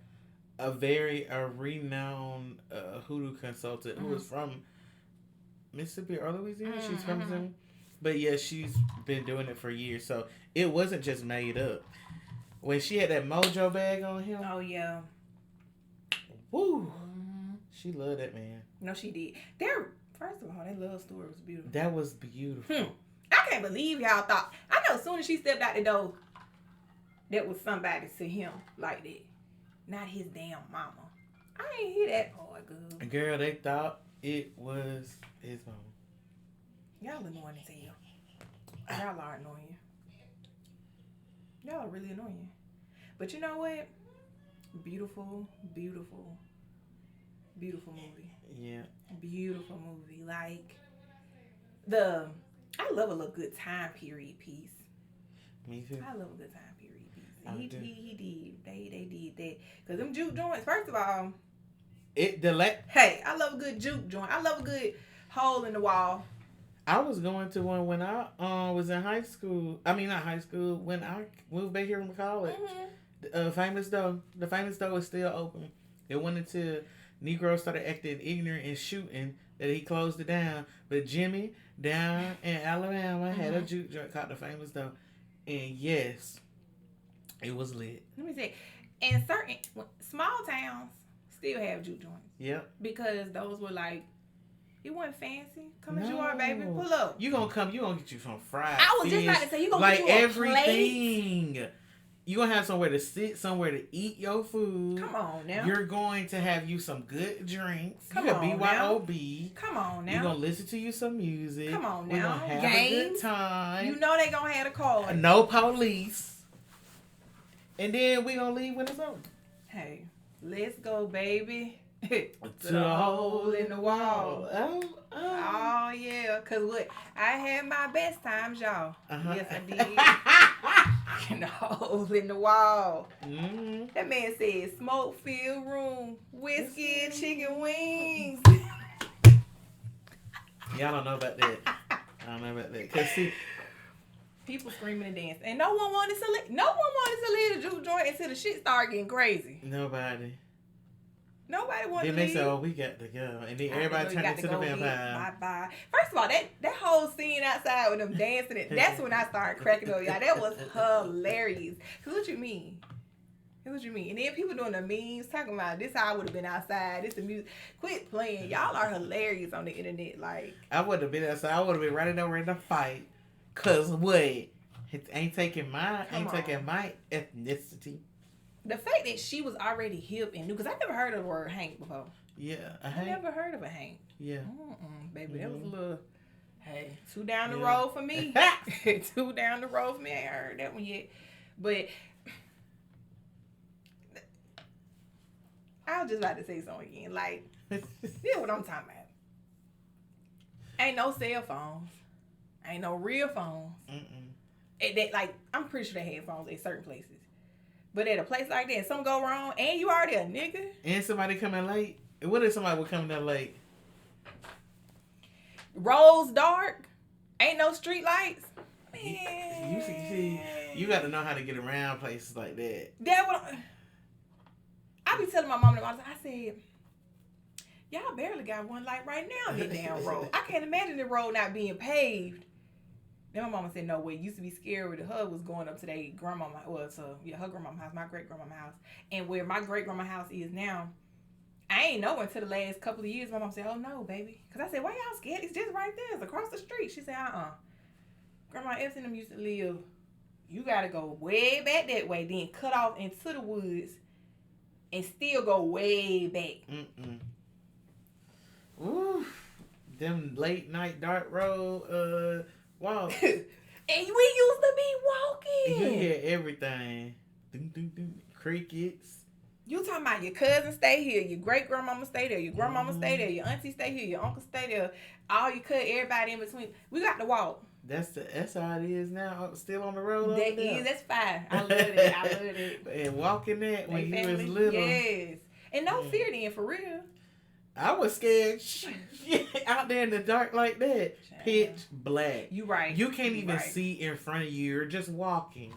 renowned hoodoo consultant who was from Mississippi or Louisiana. She's from Zoom. But yeah, she's been doing it for years, so it wasn't just made up. When she had that mojo bag on him. Oh yeah. Woo. She loved that man. No, she did. First of all, that love story was beautiful. That was beautiful. I can't believe y'all thought. I know as soon as she stepped out the door, that was somebody to him like that. Not his damn mama. I ain't hear that part, girl. Girl, they thought it was his mama. Y'all annoying as hell. Y'all are annoying. Y'all are really annoying. But you know what? Beautiful, beautiful, beautiful movie. Yeah. Beautiful movie. Like, I love a little good time period piece. Me too. I love a good time period piece. And he did. They did that. Because them juke joints, first of all. Hey, I love a good juke joint. I love a good hole in the wall. I was going to one when I was in high school. I mean, not high school. When I moved back here from college. The famous door was still open. It went until Negroes started acting ignorant and shooting that he closed it down. But Jimmy down in Alabama had a juke joint called the Famous Door. And yes, it was lit. Let me say, and certain small towns still have juke joints. Yep. Because those were like, it wasn't fancy. Come as you are, baby. Pull up. You gonna get you some fried I was fish, just about to say, you gonna like get you a everything. Plate. You gonna have somewhere to sit, somewhere to eat your food. Come on now. You're going to have you some good drinks. Come you on BYOB. Come on now. You're gonna listen to you some music. Come on now. We're gonna have Games. a good time. You know they gonna have a card. No police. And then we gonna leave when it's over. Hey, let's go, baby. to the hole in the wall. Oh yeah, cause what? I had my best times, y'all. Yes, I did. In the hole in the wall. That man said smoke-filled room, whiskey and chicken wings. Y'all don't know about that. I don't know about that. Cause see, people screaming and dancing, and no one wanted to leave the juke joint until the shit started getting crazy. Nobody wanted to leave. Then they said, "Oh, we got to go," and then everybody turned into the vampire. Bye. First of all, that whole scene outside with them dancing, that's when I started cracking up, y'all. That was hilarious. Cause what you mean? And then people doing the memes talking about this how I would have been outside. This the music. Quit playing. Y'all are hilarious on the internet. Like, I would have been outside. I would have been right in there in the fight. Cause what? It ain't taking my ethnicity. The fact that she was already hip and new, because I never heard of the word Hank before. Yeah, I never heard of a Hank. Yeah. Baby, that was a little, hey, 2 down the road for me. 2 down the road for me. I ain't heard that one yet. But I was just about to say something again. Like, this is what I'm talking about. Ain't no cell phones. Ain't no real phones. Like, I'm pretty sure they had phones at certain places. But at a place like that, something go wrong, and you already a nigga. And somebody coming late. What if somebody would come that late? Roads dark. Ain't no street lights. Man. You see, you got to know how to get around places like that. That what I be telling my mom about. I said, y'all barely got one light right now on that damn road. I can't imagine the road not being paved. Then my mama said, no way. Used to be scared where the hub was going up to their grandmama. Well, her grandmama house, my great grandmama house. And where my great grandma house is now, I ain't know until the last couple of years. My mom said, oh no, baby. Because I said, why y'all scared? It's just right there. It's across the street. She said, Grandma Epps and them used to live. You got to go way back that way, then cut off into the woods and still go way back. Ooh, them late night dark road, wow. And we used to be walking. You hear everything. Crickets. You talking about your cousin stay here, your great grandmama stay there, your grandmama stay there, your auntie stay here, your uncle stay there, all your cousins, everybody in between. We got to walk. That's how it is now. Still on the road. That's fine. I love it. I love it. And walking that when you was little. Yes. And no fear then, for real. I was scared out there in the dark like that. Pitch black. You right. You can't even see in front of you. You're just walking.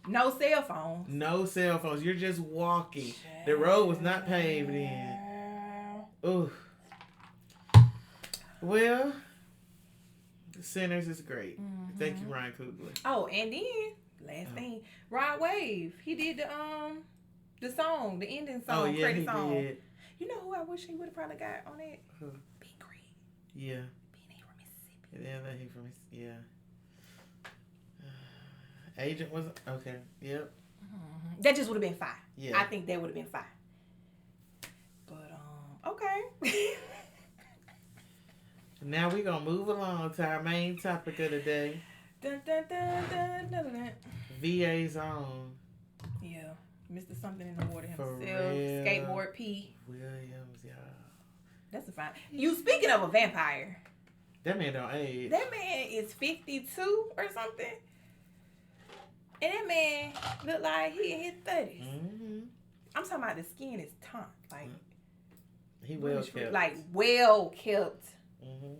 No cell phones. No cell phones. You're just walking. The road was not paved then. Ooh. Well, Sinners is great. Mm-hmm. Thank you, Ryan Coogler. Oh, and then last thing, Rod Wave. He did the song, the ending song, credit song. Did. You know who I wish he would have probably got on it? Who? Big Creed. Yeah. Being from Mississippi. Yeah, he from Mississippi. Yeah. Agent was okay. Yep. Mm-hmm. That just would have been fine. Yeah. I think that would have been fine. But okay. Now we're gonna move along to our main topic of the day. Dun, dun, dun, dun, dun, dun. VA's on. Yeah. Mr. Something in the Water himself. Pharrell Skateboard P. Williams, y'all. That's a fine. You speaking of a vampire. That man don't age. That man is 52 or something. And that man look like he in his 30s. Mm-hmm. I'm talking about the skin is taut. Like, he well kept. Like, well kept. Mm-hmm.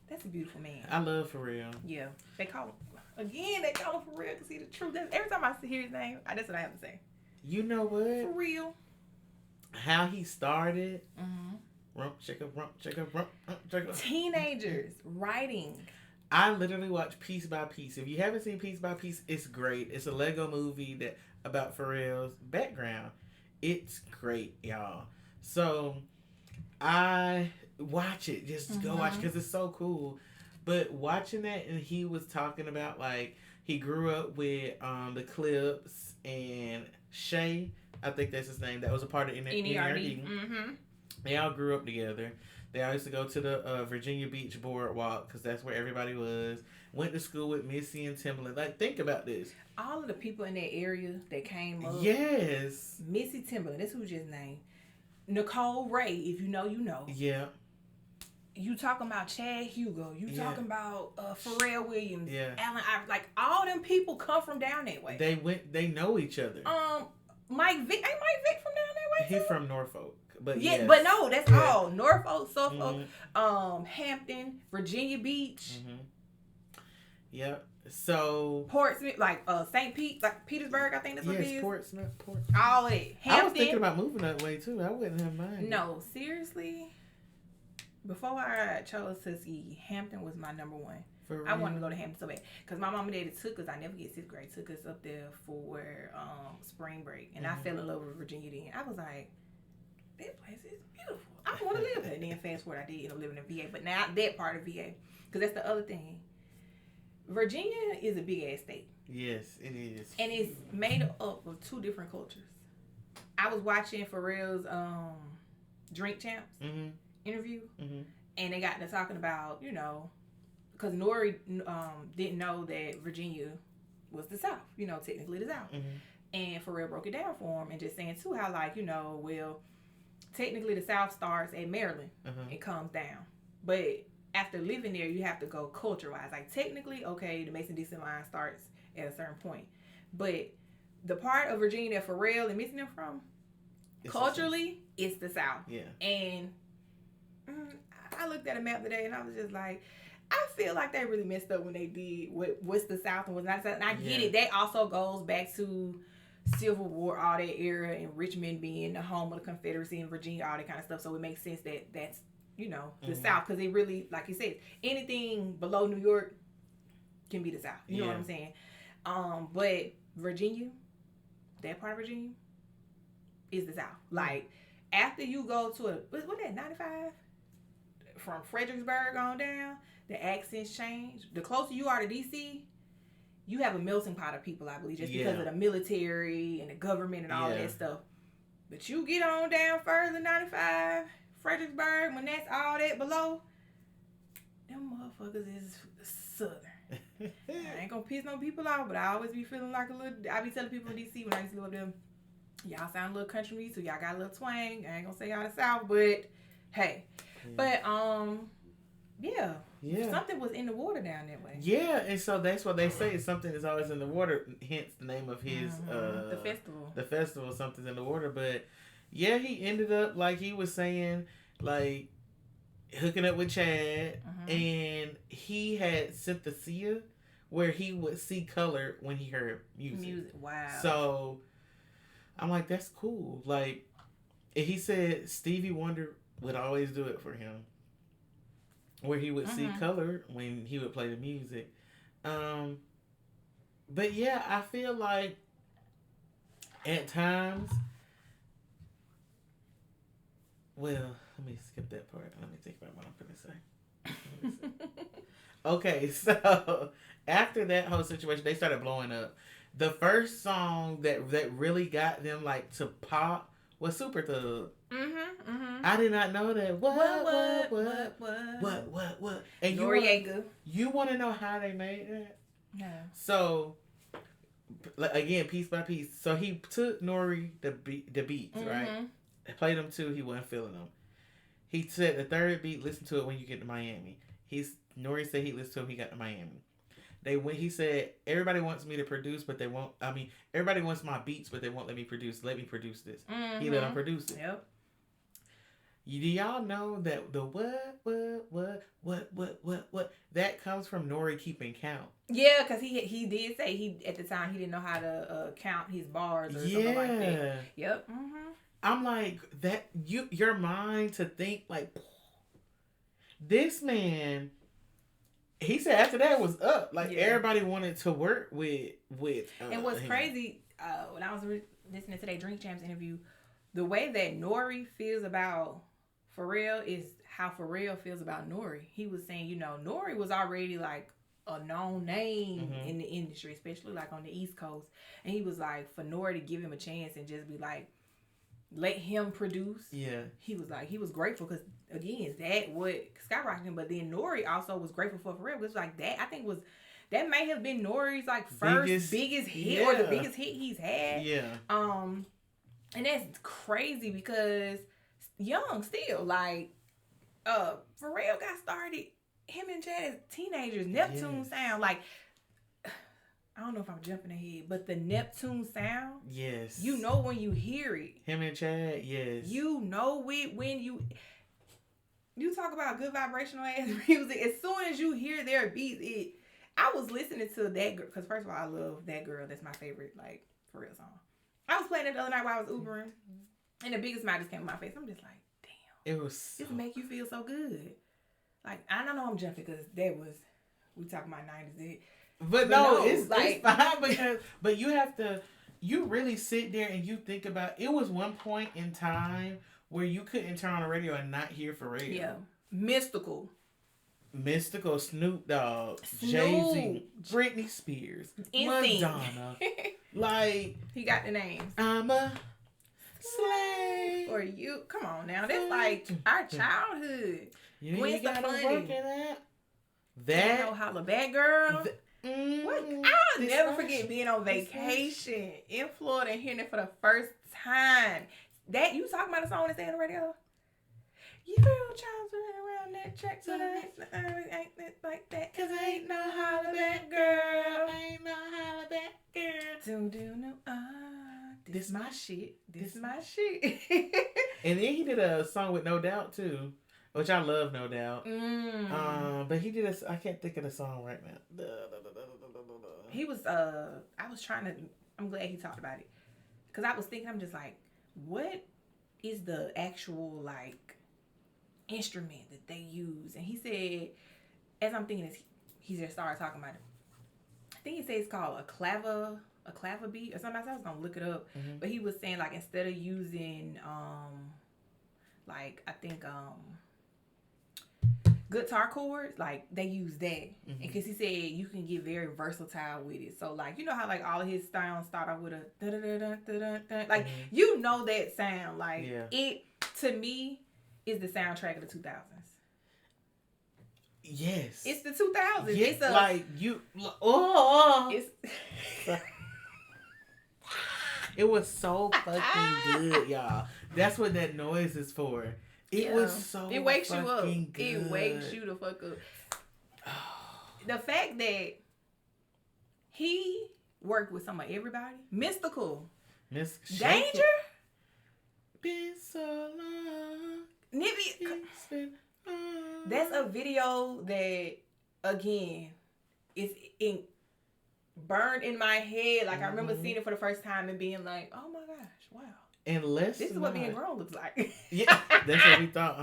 That's a beautiful man. I love Pharrell. Yeah. They call him, again, they call him Pharrell because he's the truth. Every time I hear his name, that's what I have to say. You know what? For real. How he started. Mm-hmm. Rump, chicka. Teenagers writing. I literally watched Piece by Piece. If you haven't seen Piece by Piece, it's great. It's a Lego movie that about Pharrell's background. It's great, y'all. So I watch it. Just go watch it because it's so cool. But watching that, and he was talking about like he grew up with the Clips and Shay. I think that's his name. That was a part of N.E.R.D. Mm-hmm. They all grew up together. They all used to go to the Virginia Beach boardwalk because that's where everybody was. Went to school with Missy and Timberlake. Like, think about this. All of the people in that area that came up. Yes. Missy Timberlake. That's who's just named. Nicole Ray, if you know, you know. Yeah. You talking about Chad Hugo. You talking about Pharrell Williams. Yeah. Allen Iverson. Like, all them people come from down that way. They know each other. Mike Vick. Ain't Mike Vick from down that way too? He's from Norfolk. But yeah, yes. But no, that's all. Norfolk, Suffolk, Hampton, Virginia Beach. Mm-hmm. Yep. So Portsmouth, like St. Pete, like Petersburg, I think that's what it is. Yes, Portsmouth. All of it. Hampton. I was thinking about moving that way too. I wouldn't have mind. No, seriously. Before I chose Tuskegee, Hampton was my number one. I wanted to go to Hampton so bad because my mom and daddy took us. I never get 6th grade. Took us up there for spring break, and I fell in love with Virginia. Then I was like, that place is beautiful. I want to live there. And then fast forward, I did end up living in VA, but now that part of VA, because that's the other thing. Virginia is a big ass state. Yes, it is, and it's made up of 2 different cultures. I was watching Pharrell's Drink Champs interview, and they got to talking about because N.E.R.D didn't know that Virginia was the South, technically the South. And Pharrell broke it down for him and just saying too how well, technically the South starts at Maryland and comes down. But after living there, you have to go culture-wise. Like technically, okay, the Mason-Dixon line starts at a certain point. But the part of Virginia that Pharrell and Missy them from, culturally, it's the South. Yeah. And I looked at a map today and I was just like, I feel like they really messed up when they did what's the South and what's not the South. And I get it. That also goes back to Civil War, all that era, and Richmond being the home of the Confederacy and Virginia, all that kind of stuff. So it makes sense that that's, the South. Because it really, like you said, anything below New York can be the South. You know what I'm saying? But Virginia, that part of Virginia, is the South. Like, after you go to what that, 95? From Fredericksburg on down, the accents change. The closer you are to D.C., you have a melting pot of people, I believe, just because of the military and the government and all of that stuff. But you get on down further, 95, Fredericksburg, when that's all that below, them motherfuckers is Southern. I ain't gonna piss no people off, but I always be feeling like I be telling people in D.C. when I used to live up there, Y'all sound a little country to me too. Y'all got a little twang. I ain't gonna say y'all the South, but hey. Yeah. But yeah. Yeah. Something was in the water down that way. Yeah, and so that's what they say. Something is always in the water. Hence the name of his the festival. The festival, something's in the water. But yeah, he ended up like he was saying, like hooking up with Chad, and he had synesthesia, where he would see color when he heard music. Wow. So I'm like, that's cool. Like, he said Stevie Wonder would always do it for him, where he would see color when he would play the music. But yeah, I feel like at times, well, let me skip that part. Let me think about what I'm going to say. Okay, so after that whole situation, they started blowing up. The first song that really got them like to pop was Super Thug. I did not know that. What? And Noriega. You want to know how they made that? No. So, again, piece by piece. So he took Nori the beats, right? Played them two. He wasn't feeling them. He said the third beat, listen to it when you get to Miami. Nori said he listened to him. He got to Miami. He said, everybody wants me to produce, but they won't. I mean, everybody wants my beats, but they won't let me produce. Let me produce this. He let him produce it. Yep. Do y'all know that the what that comes from Nori keeping count? Yeah, because he did say at the time he didn't know how to count his bars or something like that. Yep. I'm like that. Your mind to think like this man. He said after that was up. Like everybody wanted to work with. And what's crazy when I was listening to that Drink Champs interview, the way that Nori feels about Pharrell is how Pharrell feels about Nori. He was saying, Nori was already like a known name in the industry, especially like on the East Coast. And he was like, for Nori to give him a chance and just be like, let him produce. Yeah. He was grateful because again, that would skyrocket him. But then Nori also was grateful for Pharrell. It was like that. I think that may have been Nori's like first biggest hit or the biggest hit he's had. Yeah. And that's crazy because young still like Pharrell got started. Him and Chad as teenagers. Neptune sound like. I don't know if I'm jumping ahead, but the Neptune sound. Yes. You know when you hear it. Him and Chad, yes. You know it when you talk about good vibrational ass music. As soon as you hear their beats, I was listening to that girl, because first of all, I love That Girl. That's my favorite, like, Pharrell song. I was playing it the other night while I was Ubering, and the biggest smile just came on my face. I'm just like, damn. It was This make you feel so good. Like, I don't know I'm jumping because we talking about 90s. But no, it's fine but you really sit there and you think about, it was one point in time where you couldn't turn on the radio and not hear Pharrell. Yeah. Mystical, Snoop Dogg, Jay-Z, Britney Spears, Madonna. Like, he got the names. I'm a slave. For you. Come on now. That's like our childhood. You gotta work in that. That. No Holla Back Girl. What? I'll never forget being on vacation in Florida and hearing it for the first time. That you talking about a song that's on the radio? You real child running around that track so that ain't like that. Cause I ain't no holla back girl. Ain't no holla back girl. Do no this my shit. This my shit. And then he did a song with No Doubt too, which I love, No Doubt. But he did I can't think of the song right now. He was I'm glad he talked about it. Cause I was thinking, I'm just like, what is the actual like instrument that they use? And he said, as I'm thinking, he just started talking about it. I think he said it's called a clava beat or something. I was gonna look it up, but he was saying like instead of using like I think guitar chords, like they use that, because he said you can get very versatile with it. So like, you know how like all of his sounds start off with a da da da da da da, like you know that sound, like it to me is the soundtrack of the 2000s. Yes, it's the 2000s. Yes, it's like you. It was so fucking good, y'all. That's what that noise is for. It was so it wakes you up. Good. It wakes you the fuck up. The fact that he worked with some of everybody. Mystical. Danger. Been so long. Nibby. That's a video that, again, is burned in my head. Like, I remember seeing it for the first time and being like, oh my gosh, wow. This is what being grown looks like. Yeah, that's what we thought.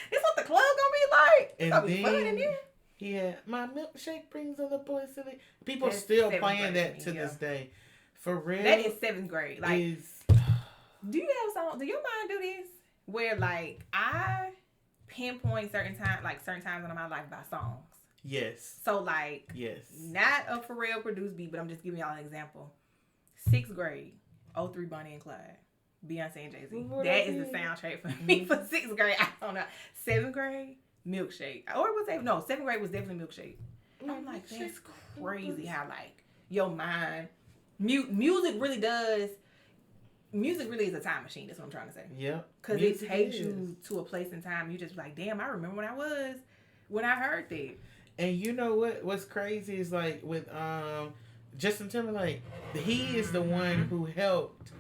This what the club gonna be like. It's gonna be fun in here. Yeah, my milkshake brings other boys to the... People still playing that to this day. For real. That is 7th grade. Like, do you have songs? Do your mind do this? Where, like, I pinpoint certain times in my life by songs. Yes. So, like, not a Pharrell produced beat, but I'm just giving y'all an example. 6th grade, 03 Bonnie and Clyde, Beyonce and Jay-Z. That is the soundtrack for me for 6th grade. I don't know. 7th grade, Milkshake. Or was that? No, 7th grade was definitely Milkshake. I'm like, that's crazy how, like, your mind, music really is a time machine. That's what I'm trying to say. Yeah. Because it takes you to a place in time. You just like, damn, I remember when I heard that. And you know what's crazy is like with Justin Timberlake, he is the one who helped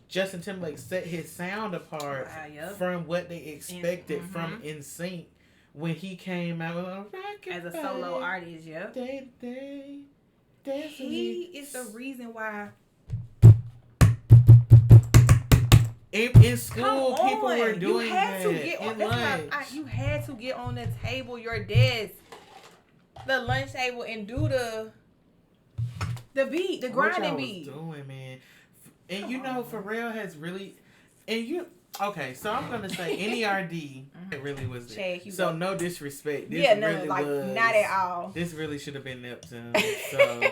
Justin Timberlake set his sound apart from what they expected from NSYNC when he came out with as a solo artist. He is the reason why. In school, people were doing that. You had to get on the table, your desk, the lunch table, and do the beat, the grinding beat. Doing, man. And you know, Pharrell has really, okay, so I'm gonna say N.E.R.D. It really was it. So no disrespect. This really was, not at all. This really should have been Neptunes. So,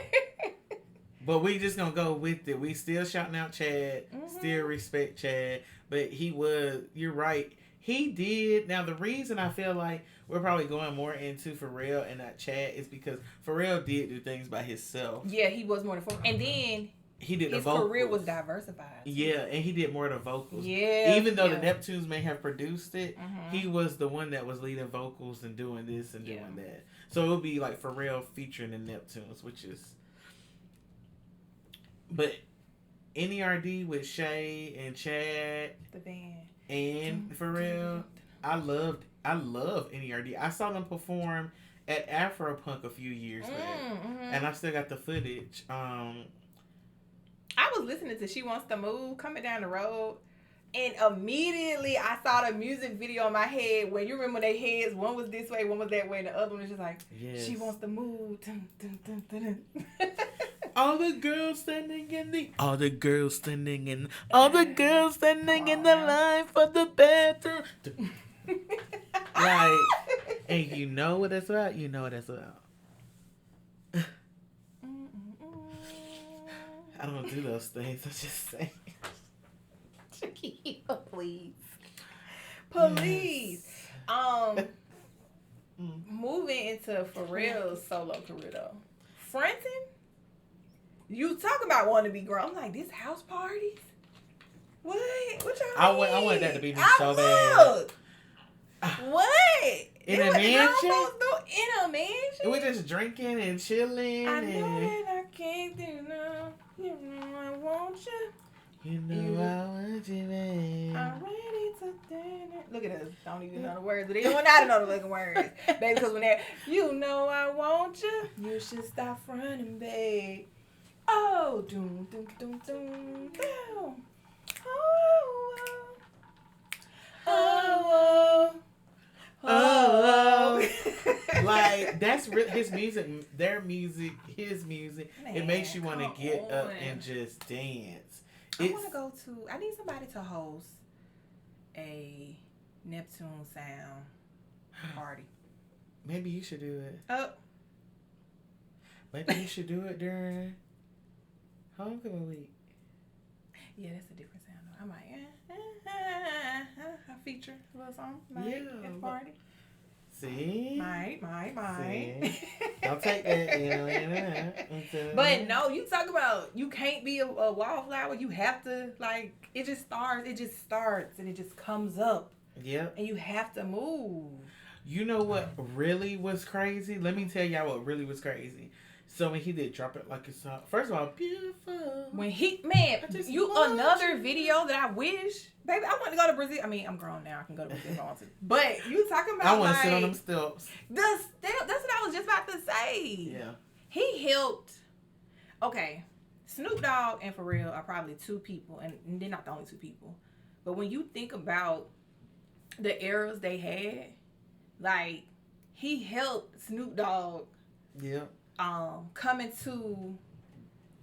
but we just gonna go with it. We still shouting out Chad. Still respect Chad. But you're right. He did. Now the reason I feel like we're probably going more into Pharrell and not Chad is because Pharrell did do things by himself. Yeah, he was more than and then he did his the vocals. career was diversified. Yeah, and he did more of the vocals. Yeah. Even though the Neptunes may have produced it, he was the one that was leading vocals and doing this and doing that. So it would be like Pharrell featuring the Neptunes, which is. But N.E.R.D. with Shay and Chad, the band, and Pharrell, I love N.E.R.D. I saw them perform at Afropunk a few years back, and I still got the footage. I was listening to "She Wants to Move" coming down the road, and immediately I saw the music video in my head. When you remember their heads, one was this way, one was that way, and the other one was just like, "She wants to move." Dun, dun, dun, dun, dun. All the girls standing in the line for the bathroom. Like, and you know what that's about. I don't do those things. I just say. Shaquille, please. Moving into Pharrell's solo career though, fronting. You talk about wanting to be grown. I'm like, this house parties? What y'all I want that to be me so bad. What? In a mansion? In a mansion? We just drinking and chilling. I know that I can't do no. You know I want you. You know I want you, man. I'm ready to dinner. Look at us. Don't even know the words. But they don't know to know the fucking words. Baby, because when they're, you know I want you. You should stop running, babe. Oh, doom, doom, doom, doom, doom. Oh. Like, that's his music, their music, his music. Man, it makes you want to get up and just dance. I need somebody to host a Neptune sound party. Maybe you should do it. Oh. Maybe you should do it during Homecoming week. Yeah, that's a different sound. I might, I feature a little song at the party. See? Might. See? Don't take that. But no, you talk about you can't be a wallflower. You have to, like, it just starts and it just comes up. Yep. And you have to move. You know what really was crazy? Let me tell y'all what really was crazy. So when he did Drop It Like It's Hot, first of all, beautiful. When another video that I wish, baby, I want to go to Brazil. I mean, I'm grown now. I can go to Brazil if I want to. But you talking about, I want to sit on them steps. That's what I was just about to say. Yeah. He helped. Okay, Snoop Dogg and Pharrell are probably two people, and they're not the only two people. But when you think about the eras they had, like, he helped Snoop Dogg. Yeah. Coming to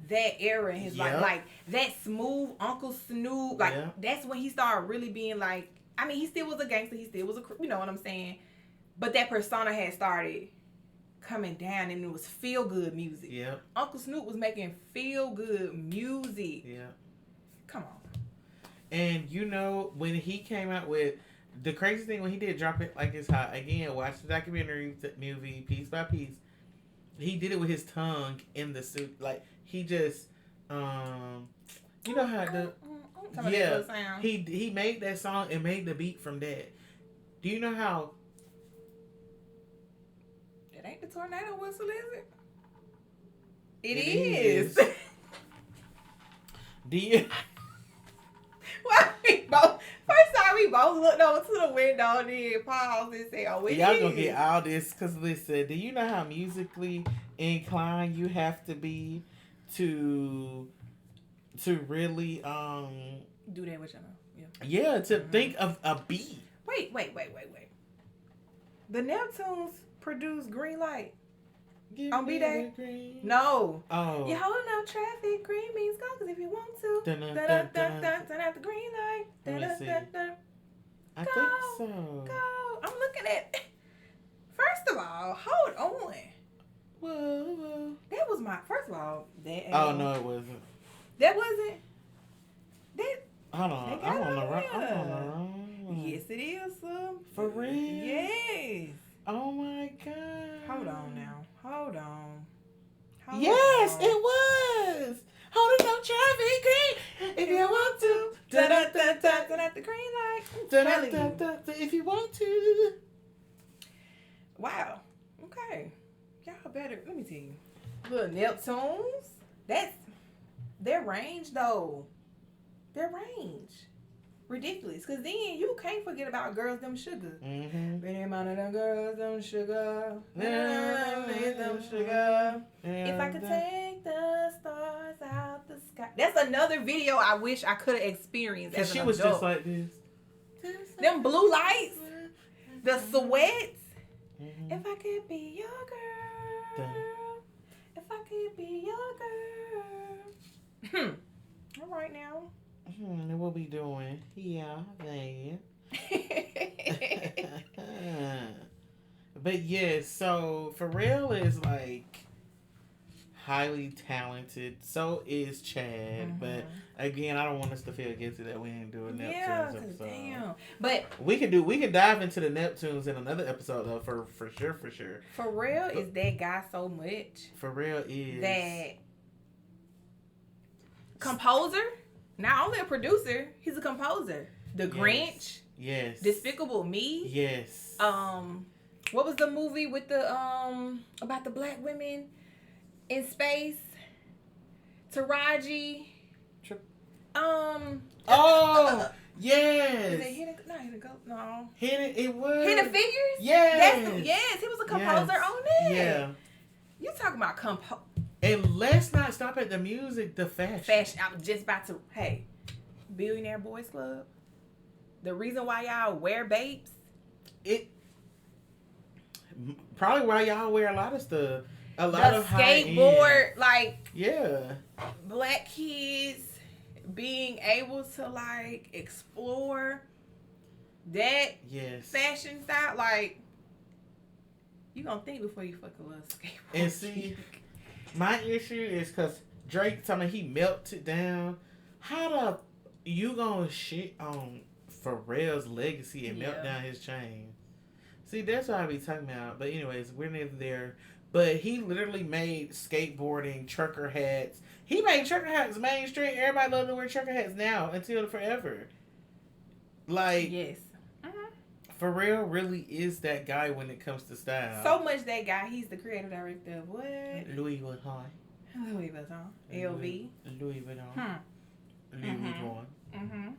that era in his life, like that smooth Uncle Snoop, like that's when he started really being like. I mean, he still was a gangster, he still was a, you know what I'm saying, but that persona had started coming down, and it was feel good music. Yeah, Uncle Snoop was making feel good music. Yeah, come on. And you know when he came out with the crazy thing when he did Drop It Like It's Hot again, watch the documentary movie Piece by Piece. He did it with his tongue in the suit. Like, he just, you know how he made that song and made the beat from that. Do you know how? It ain't the tornado whistle, is it? It is. Do you? Well, first time we both looked over to the window and then paused and said, "Oh, y'all gonna get all this." Because listen, do you know how musically inclined you have to be to really do that with y'all? Yeah, to think of a beat. Wait. The Neptunes produced Green Light. On B-Day? No. Oh. You're holding up traffic. Green means go, because if you want to. Turn out the green light. I think so. Go. I'm looking at. First of all, hold on. Whoa. That was my. First of all, that. Oh, no, it wasn't. That wasn't. That. Hold on. I'm on the wrong. Yes, it is, sir. For real? Yes. Oh, my God. Hold on now. Hold on. Yes, it was. Holding up traffic green. If you want to. Turn out the green light. If you want to. Wow. Okay. Y'all better. Let me tell you. Little Neptunes. That's their range, though. Their range. Ridiculous. Because then you can't forget about Girls Them Sugar. Mm-hmm. Been in mind of them girls, them sugar. Them sugar. If I could take the stars out the sky. That's another video I wish I could have experienced as an adult. She was just like this. Them blue lights. The sweats. Mm-hmm. If I could be your girl. If I could be your girl. All right now. What we doing? Yeah, man. But yeah, so Pharrell is like highly talented. So is Chad. Mm-hmm. But again, I don't want us to feel guilty that we didn't do a Neptunes episode. Damn. But we could dive into the Neptunes in another episode though, for sure. Pharrell is that guy so much. Pharrell is that composer. Not only a producer, he's a composer. The Grinch. Yes. Despicable Me. Yes. What was the movie with the about the black women in space? Taraji. Yes. Is it Hidden? Not Hidden Ghost. No. It was Hidden Figures. Yes. Yes, he was a composer on that. Yeah. You talking about And let's not stop at the music, the fashion. I was just about to. Hey, Billionaire Boys Club. The reason why y'all wear babes. It probably why y'all wear a lot of stuff. A lot of skateboard, like yeah, black kids being able to like explore that fashion style. Like you gonna think before you fuck a little skateboard. And see. My issue is because Drake told me he melted down. How the you gonna shit on Pharrell's legacy and melt down his chain? See, that's what I be talking about. But anyways, we're neither there. But he literally made skateboarding trucker hats. He made trucker hats mainstream. Everybody love to wear trucker hats now until forever. Like, Yes. Pharrell really is that guy when it comes to style. So much that guy. He's the creative director of what? Louis Vuitton. Louis Vuitton. LV. Louis Vuitton. Louis Vuitton.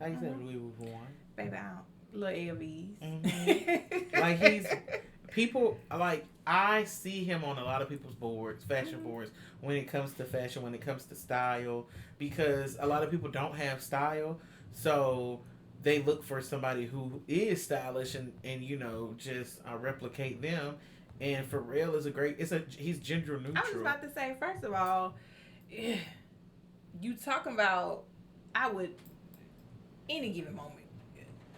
How you say Louis Vuitton? Baby, out. Little LVs. Like, he's... People, like, I see him on a lot of people's boards, fashion boards, when it comes to fashion, when it comes to style, because a lot of people don't have style, so they look for somebody who is stylish and you know, just replicate them. And Pharrell is he's gender neutral. I was about to say, first of all, you talking about, I would, any given moment,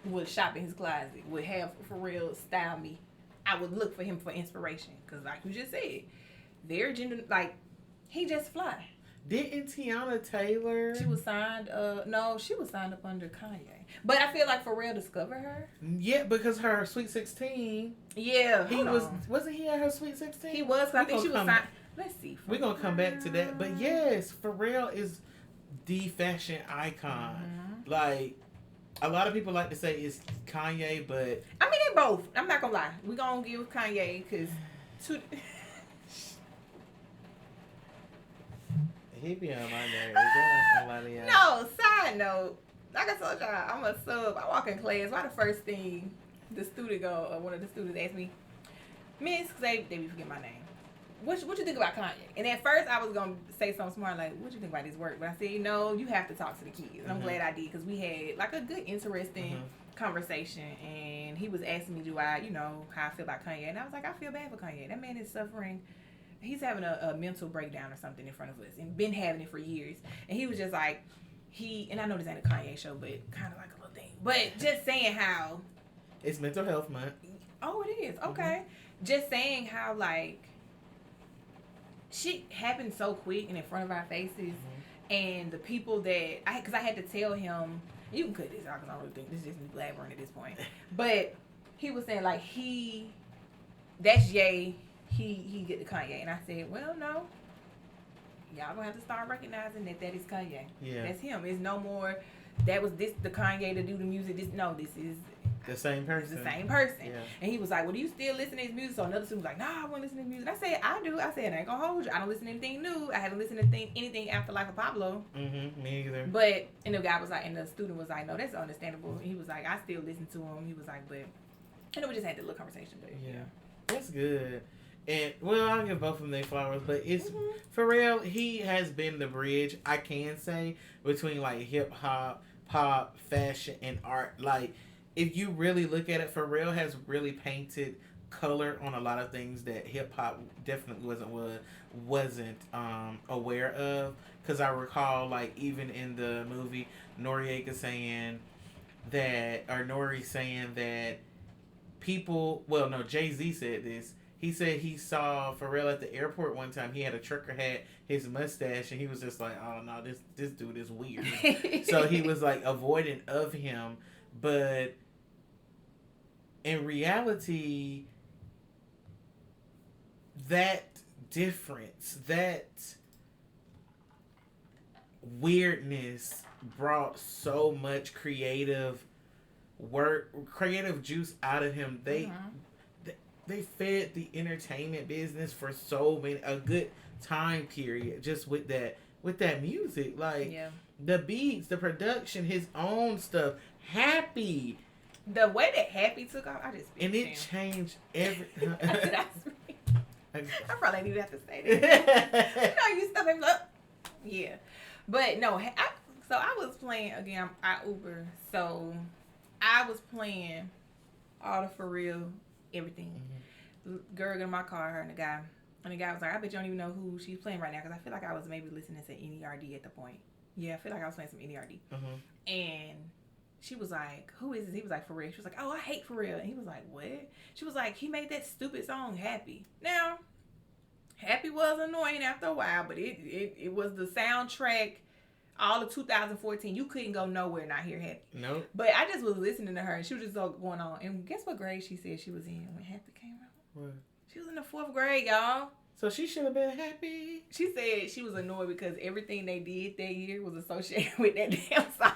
would shop in his closet, would have Pharrell style me. I would look for him for inspiration. Because like you just said, their gender, like, he just fly. Didn't Tiana Taylor? She was signed, no, she was signed up under Kanye. But I feel like Pharrell discovered her. Yeah, because her Sweet 16. Yeah, Wasn't he at her Sweet 16? He was, because I think she was signed. Let's see. We're going to come back to that. But yes, Pharrell is the fashion icon. Like, a lot of people like to say it's Kanye, but... I mean, they both. I'm not going to lie. We're going to give Kanye, because... He be on my nerves. No, side note. Like I told y'all, I'm a sub. I walk in class. Why the first thing the student one of the students asked me, Miss, because they be forget my name. What you think about Kanye? And at first I was going to say something smart like, what you think about his work? But I said, you have to talk to the kids. And I'm glad I did, because we had like a good, interesting conversation. And he was asking me, do I, how I feel about Kanye. And I was like, I feel bad for Kanye. That man is suffering. He's having a mental breakdown or something in front of us and been having it for years. And he was just like, and I know this ain't a Kanye show, but kind of like a little thing. But just saying how... It's Mental Health Month. Oh, it is. Okay. Just saying how, like, shit happened so quick and in front of our faces. And the people that... Because I had to tell him... You can cut this out because I don't really think this is just me blabbering at this point. But he was saying, like, that's Ye... He get the Kanye. And I said, well, no. Y'all gonna have to start recognizing that is Kanye. Yeah. That's him. It's no more, that was the Kanye to do the music. This is... The same person. The same person. Yeah. And he was like, well, do you still listen to his music? So another student was like, nah, I won't listen to his music. I said, I do. I said, I ain't gonna hold you. I don't listen to anything new. I haven't listened to anything after Life of Pablo. Me either. But, and the guy was like, and the student was like, no, that's understandable. And he was like, I still listen to him. He was like, but, and we just had a little conversation. But yeah. That's good. And, well, I'll give both of them their flowers, but it's, Pharrell, he has been the bridge, I can say, between, like, hip-hop, pop, fashion, and art. Like, if you really look at it, Pharrell has really painted color on a lot of things that hip-hop definitely wasn't aware of. Because I recall, like, even in the movie, Nori saying that Jay-Z said this. He said he saw Pharrell at the airport one time. He had a trucker hat, his mustache, and he was just like, oh, no, this dude is weird. So he was, like, avoidant of him. But in reality, that difference, that weirdness brought so much creative juice out of him. They fed the entertainment business for a good time period just with that music. Like, the beats, the production, his own stuff. Happy. The way that Happy took off, I just... And it changed everything. I probably didn't even have to say that. You stuff him up. Yeah. But no, so I was playing, again, I Uber. So I was playing all the Pharrell, everything. Girl got in my car, her and the guy was like, I bet you don't even know who she's playing right now, because I feel like I was maybe listening to N.E.R.D at the point. Yeah, I feel like I was playing some N.E.R.D. And she was like, who is this? He was like, Pharrell. She was like, oh, I hate Pharrell. And he was like, what? She was like, he made that stupid song Happy. Now, Happy was annoying after a while, but it was the soundtrack all of 2014, you couldn't go nowhere not hear Happy. Nope. But I just was listening to her, and she was just so going on. And guess what grade she said she was in when Happy came out? What? She was in the 4th grade, y'all. So she should have been happy. She said she was annoyed because everything they did that year was associated with that damn song.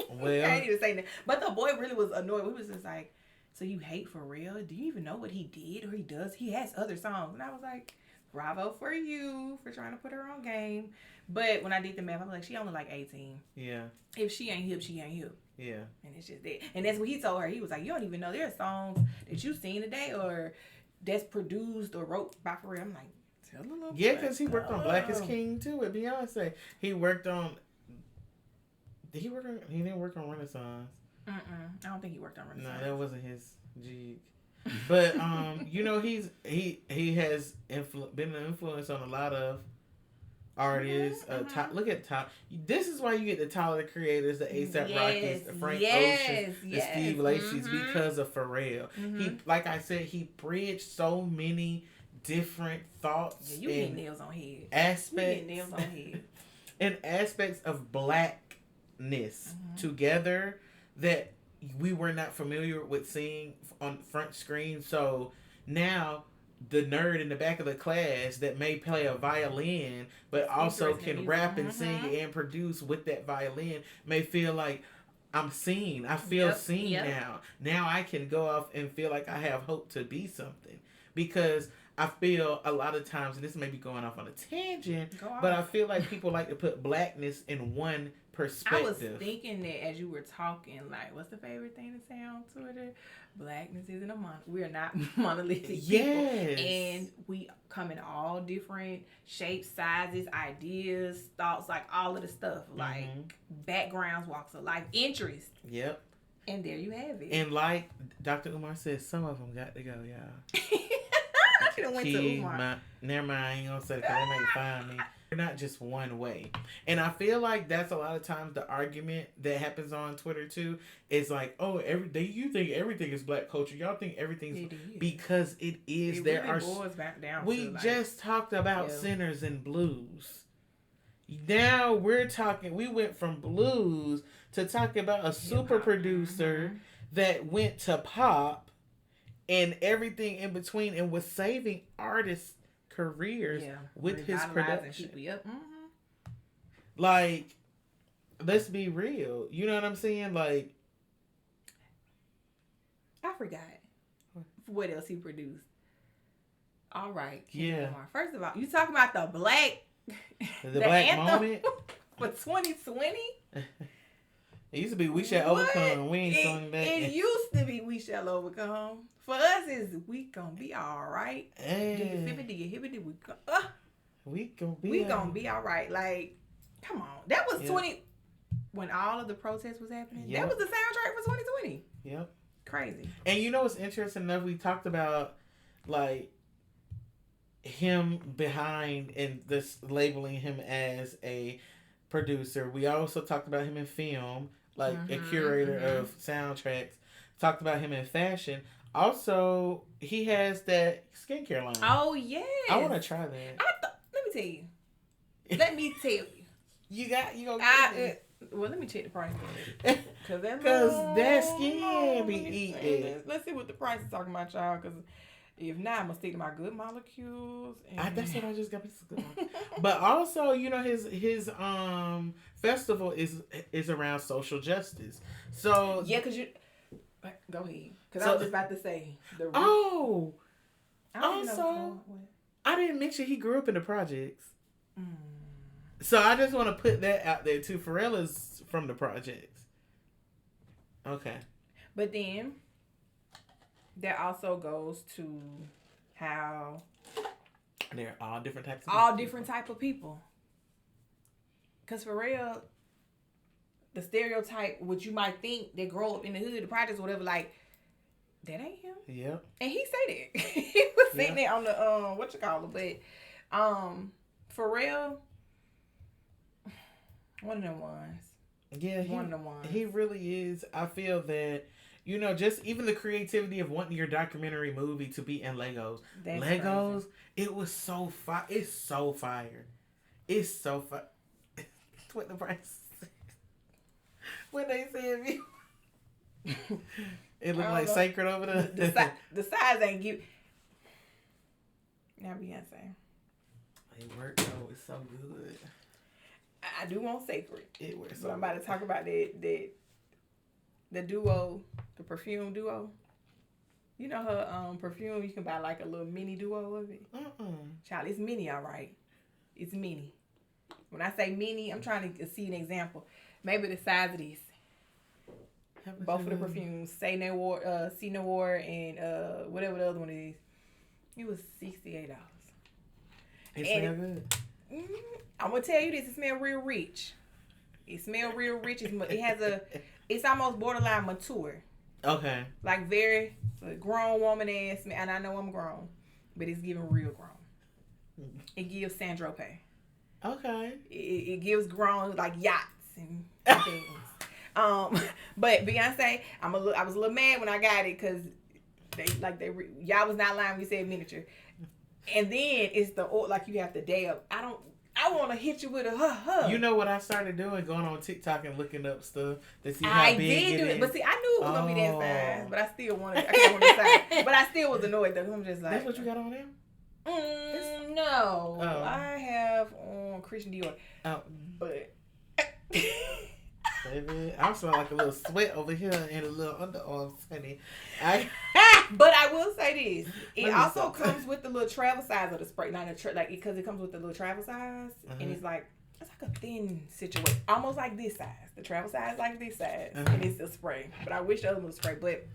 Well, I ain't even saying that. But the boy really was annoyed. We was just like, so you hate Pharrell? Do you even know what he did or he does? He has other songs. And I was like, bravo for you for trying to put her on game. But when I did the math, I was like, she only like 18. Yeah. If she ain't hip, she ain't hip. Yeah. And it's just that. And that's what he told her. He was like, you don't even know there are songs that you seen today or that's produced or wrote by Pharrell. I'm like, tell a little. Yeah, because he worked on Black is King too with Beyonce. He worked on. Did he work on? He didn't work on Renaissance. I don't think he worked on Renaissance. No, that wasn't his jig. But you know, he has been an influence on a lot of artists. Look at top. This is why you get the Tyler the Creators, the A$AP Rockies, the Frank Oceans, the Steve Lacey's because of Pharrell. He, like I said, he bridged so many different thoughts. Yeah, you hit nails on head. Aspects. You hit nails on head. And aspects of blackness together that we were not familiar with seeing on front screen. So now the nerd in the back of the class that may play a violin but also can rap and sing and produce with that violin may feel like I'm seen. I feel seen now. Now I can go off and feel like I have hope to be something. Because I feel a lot of times, and this may be going off on a tangent, but I feel like people like to put blackness in one perspective. I was thinking that as you were talking, like, what's the favorite thing to say on Twitter? Blackness isn't a monolith. We are not monolithic people. And we come in all different shapes, sizes, ideas, thoughts, like all of the stuff. Like backgrounds, walks of life, interests. Yep. And there you have it. And like Dr. Umar said, some of them got to go, y'all. I should have went to Umar. Never mind, I ain't gonna say it because they may find me. They're not just one way. And I feel like that's a lot of times the argument that happens on Twitter too is like, oh, you think everything is black culture. Y'all think everything's because it is. It there really boils back down we to, like, just talked about sinners and blues. Now we went from blues to talking about a super producer that went to pop and everything in between and was saving artists' careers with his production. Like, let's be real. You know what I'm saying? Like, I forgot what else he produced. All right. Lamar. First of all, you talking about the black black moment for 2020? It used to be We Shall Overcome. We ain't going back. It used to be We Shall Overcome. For us, is we gonna be all right. We gonna be all right. Like, come on. That was 20 when all of the protests was happening. That was the soundtrack for 2020. Yep. Crazy. And you know what's interesting enough? We talked about like him behind and this labeling him as a producer. We also talked about him in film, like a curator of soundtracks. Talked about him in fashion. Also, he has that skincare line. Oh, yes. I want to try that. Let me tell you. You gonna well, let me check the price. Because that skin be eating. Let's see what the price is talking about, y'all. Because if not, I'm going to stick to my good molecules. That's what I just got. But also, you know, his festival is around social justice. So yeah, because you... Go ahead. Because I was just about to say. I didn't mention he grew up in the projects. So I just want to put that out there too. Pharrell is from the projects. Okay. But then that also goes to how they're all different types of different type of people. Because Pharrell, the stereotype, what you might think they grow up in the hood, the projects, or whatever, like, that ain't him. Yep. And he said it. He was sitting there on the but Pharrell, one of them ones. Yeah, one of them ones. He really is. I feel that, you know, just even the creativity of wanting your documentary movie to be in Legos. Legos, crazy. It was so fire. It's so fire. It's so fire. what the price when they said me. It looked like sacred over there. The size ain't cute. Now Beyonce. It worked though. It's so good. I do want sacred. It works. So I'm about to talk about the duo, the perfume duo. You know her perfume. You can buy like a little mini duo of it. Child, it's mini, all right. It's mini. When I say mini, I'm trying to see an example. Maybe the size of this. Both of the perfumes, C.N.E.R.D, and whatever the other one is. It was $68. It smells good. I'm gonna tell you this. It smells real rich. It smells real rich. It's almost borderline mature. Okay. Like very grown woman ass. And I know I'm grown, but it's giving real grown. It gives Saint-Tropez. Okay. It gives grown like yachts and things. But Beyonce, I was a little mad when I got it because y'all was not lying when you said miniature. And then it's like you have to dab. I want to hit you with a huh. You know what I started doing? Going on TikTok and looking up stuff to see how big it is. I did do it, but see, I knew it was gonna be that size, but I still wanted. I can't decide. But I still was annoyed though. I'm just like, that's what you got on there? No, I have on Christian Dior. Oh, but. Baby, I'm smelling like a little sweat over here and a little underarms, honey. But I will say this: it also comes with the little travel size of the spray, not because it comes with the little travel size, and it's like a thin situation, almost like this size. The travel size like this size, and it's a spray. But I wish the other one was spray. But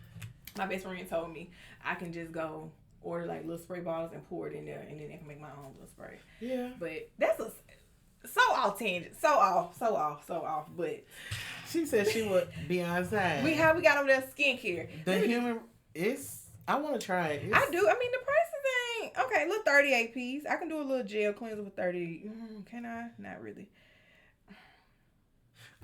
my best friend told me I can just go order like little spray bottles and pour it in there, and then I can make my own little spray. Yeah. But that's so off tangent, so off. But she said she would Beyonce. We got over there skincare. I want to try it. I do. I mean, the prices ain't okay. Little 38 piece. I can do a little gel cleanser with 30. Can I? Not really.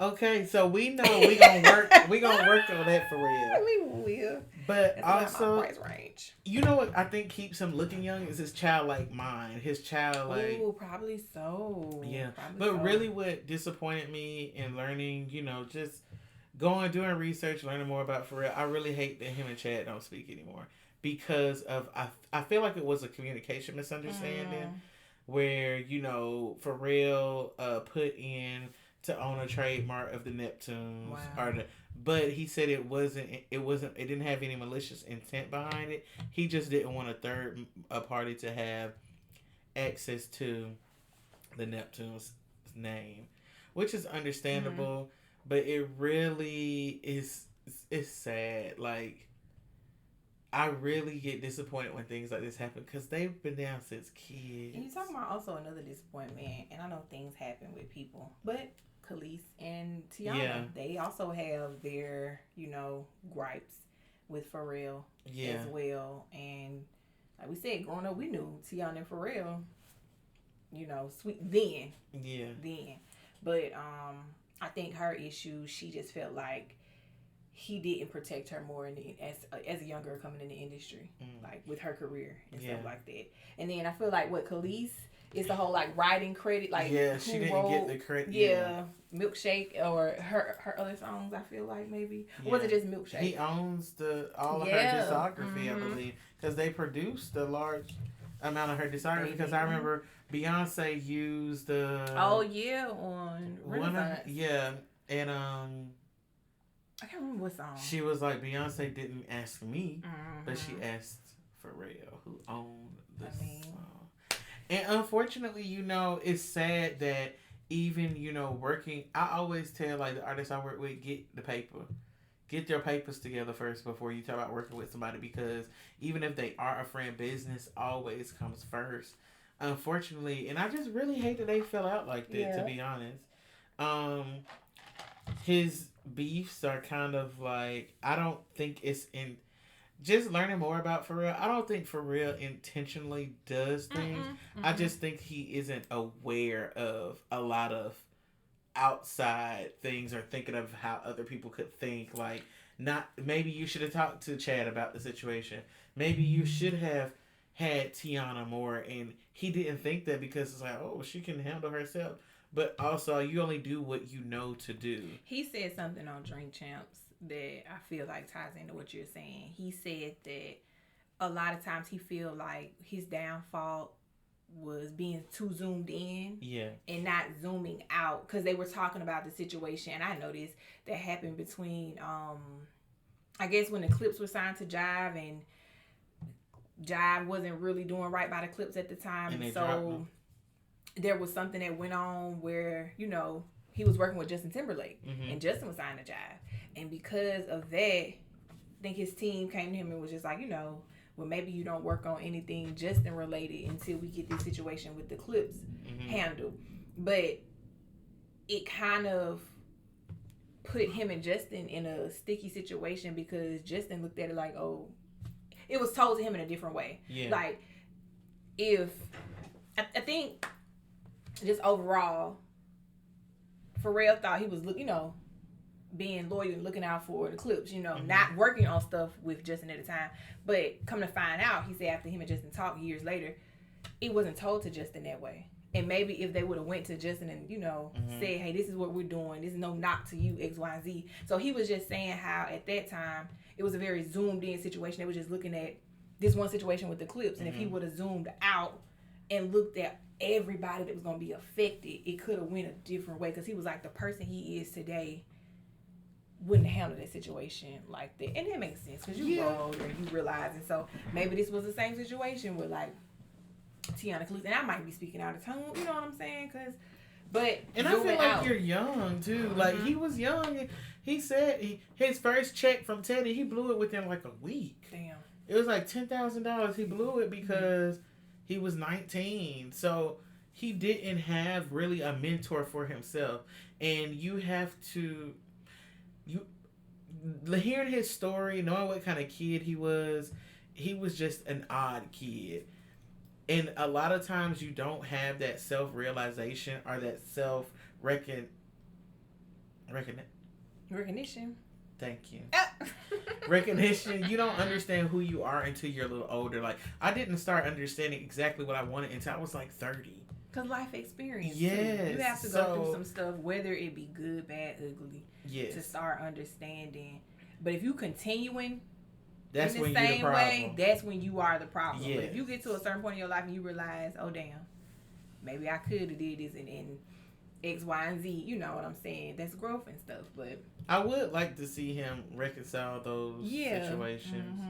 Okay, so we know we gonna work. We gonna work on that for real. We will. But that's also, my price range. You know what I think keeps him looking young is his childlike mind. His childlike. Oh, probably so. Yeah, but really, what disappointed me in learning, just doing research, learning more about Pharrell. I really hate that him and Chad don't speak anymore because of I feel like it was a communication misunderstanding where Pharrell put in to own a trademark of the Neptunes. Wow. But he said it didn't have any malicious intent behind it. He just didn't want a party to have access to the Neptunes name, which is understandable, but it really it's sad. Like, I really get disappointed when things like this happen because they've been down since kids. And you're talking about also another disappointment, and I know things happen with people, but Khalees and Tiana, they also have their, gripes with Pharrell as well. And like we said, growing up, we knew Tiana and Pharrell, sweet then. Yeah. Then. But I think her issue, she just felt like he didn't protect her more as a young girl coming in the industry, like with her career and stuff like that. And then I feel like Khalees, it's the whole like writing credit, like she didn't get the credit. Yeah, Milkshake or her other songs. I feel like maybe or was it just Milkshake? He owns all of her discography, I believe, because they produced a large amount of her discography. Because I remember Beyonce used on Renaissance. And I can't remember what song. She was like, Beyonce didn't ask me, but she asked Pharrell, who owned the song. And unfortunately, it's sad that even, working, I always tell like the artists I work with, get their papers together first before you talk about working with somebody, because even if they are a friend, business always comes first. Unfortunately, and I just really hate that they fell out like that, to be honest. His beefs are kind of like, I don't think it's in... Just learning more about Pharrell, I don't think Pharrell intentionally does things. I just think he isn't aware of a lot of outside things or thinking of how other people could think. Like, maybe you should have talked to Chad about the situation. Maybe you should have had Tiana more, and he didn't think that because it's like, oh, she can handle herself. but also you only do what you know to do. He said something on Drink Champs that I feel like ties into what you're saying. He said that a lot of times he feel like his downfall was being too zoomed in, and not zooming out, because they were talking about the situation. And I noticed that happened between I guess when the Clips were signed to Jive, and Jive wasn't really doing right by the Clips at the time, and so there was something that went on where, you know, he was working with Justin Timberlake, and Justin was signed to Jive, and because of that, I think his team came to him and was just like, you know, well, maybe you don't work on anything Justin related until we get this situation with the Clips handled. But it kind of put him and Justin in a sticky situation, because Justin looked at it like, oh, it was told to him in a different way. Yeah. Like, if, I think, just overall, Pharrell thought he was, you know, being loyal and looking out for the Clips, you know, not working on stuff with Justin at the time. But come to find out, he said after him and Justin talked years later, it wasn't told to Justin that way. And maybe if they would have went to Justin and, you know, said, hey, this is what we're doing, this is no knock to you, X, Y, and Z. So he was just saying how at that time, it was a very zoomed in situation. They were just looking at this one situation with the Clips. And if he would have zoomed out and looked at everybody that was going to be affected, it could have went a different way. Because he was like, the person he is today wouldn't handle that situation like that. And that makes sense, because you grow older and you realize. And so maybe this was the same situation with like Tiana Khalees. And I might be speaking out of tone, you know what I'm saying? And I feel like you're young too. Like, he was young, and he said his first check from Teddy, he blew it within like a week. Damn. It was like $10,000. He blew it because he was 19. So he didn't have really a mentor for himself. And you have to, hearing his story, knowing what kind of kid he was just an odd kid. And a lot of times you don't have that self-realization or that recognition. Thank you. Recognition. You don't understand who you are until you're a little older. Like, I didn't start understanding exactly what I wanted until I was like 30. Because life experience. Yes. You have to go through some stuff, whether it be good, bad, ugly, to start understanding. But if you continuing that's in the same way, that's when you are the problem. Yes. But if you get to a certain point in your life and you realize, oh, damn, maybe I could have did this and X, Y, and Z, you know what I'm saying? That's growth and stuff. But I would like to see him reconcile those situations.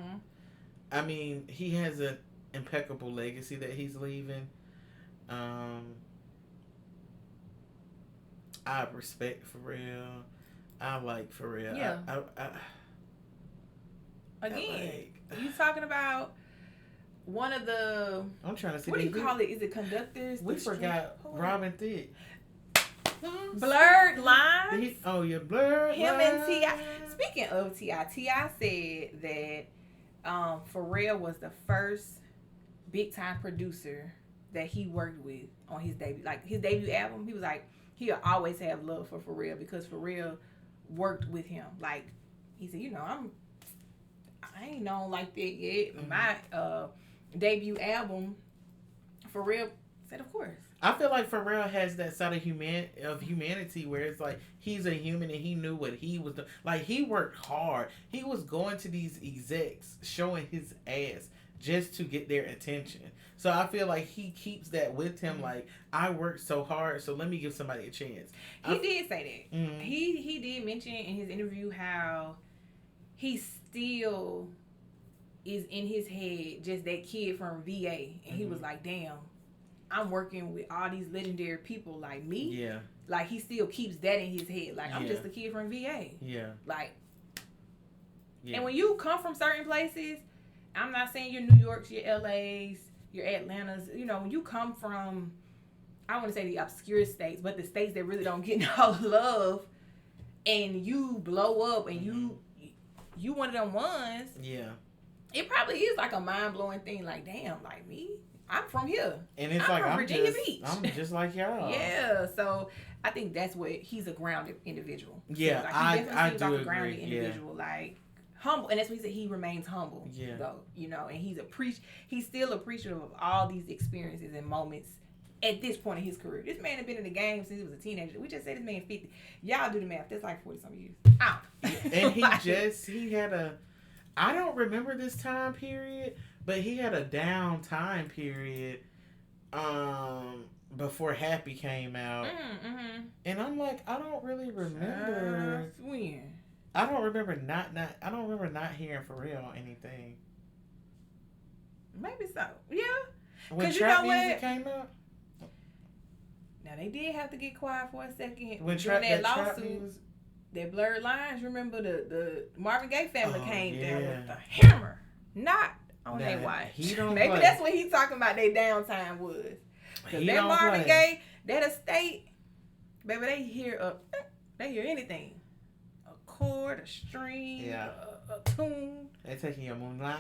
I mean, he has an impeccable legacy that he's leaving. I respect Pharrell. I like Pharrell. Yeah. Again, you talking about one of the... I'm trying to see. What do you call it? Is it conductors? We forgot Robin Thicke. Blurred Lines? Blurred Him Lines. and T.I. Speaking of T.I. said that Pharrell was the first big-time producer that he worked with on his debut. Like, his debut album, he was like, he'll always have love for Pharrell because Pharrell worked with him. Like, he said, you know, I ain't known like that yet. My debut album, Pharrell said, of course. I feel like Pharrell has that side of humanity where it's like he's a human and he knew what he was doing. Like, he worked hard. He was going to these execs showing his ass just to get their attention. So I feel like he keeps that with him. Like, I worked so hard, so let me give somebody a chance. He did say that. He did mention in his interview how he still is in his head just that kid from VA. And he was like, damn, I'm working with all these legendary people like me. Yeah. Like, he still keeps that in his head. Like, I'm just a kid from VA. Yeah. Like, and when you come from certain places, I'm not saying your New Yorks, your LAs, your Atlantas, you know, when you come from, I want to say the obscure states, but the states that really don't get no love, and you blow up and you one of them ones. Yeah. It probably is like a mind-blowing thing. Like, damn, like me, I'm from here. And it's I'm from Virginia Beach. I'm just like y'all. Yeah. So I think that's what he's a grounded individual. Yeah. Like, he definitely seems like a grounded individual. Like, humble, and that's what he said. He remains humble, though, you know, and he's still appreciative of all these experiences and moments at this point in his career. This man had been in the game since he was a teenager. We just say this man 50. Y'all do the math. That's like 40-something years. And he had a, I don't remember this time period, but he had a down time period before Happy came out. And I'm like, I don't really remember. When? I don't remember not hearing Pharrell on anything. Maybe so. Yeah. When trap music came out? Now, they did have to get quiet for a second. When that lawsuit, that Blurred Lines, remember the Marvin Gaye family came down with the hammer. Not on their watch. Maybe that's what he's talking about their downtime was. Because that Marvin Gaye, that estate, baby, they hear anything. A chord, a string, a tune. They taking your moonlight.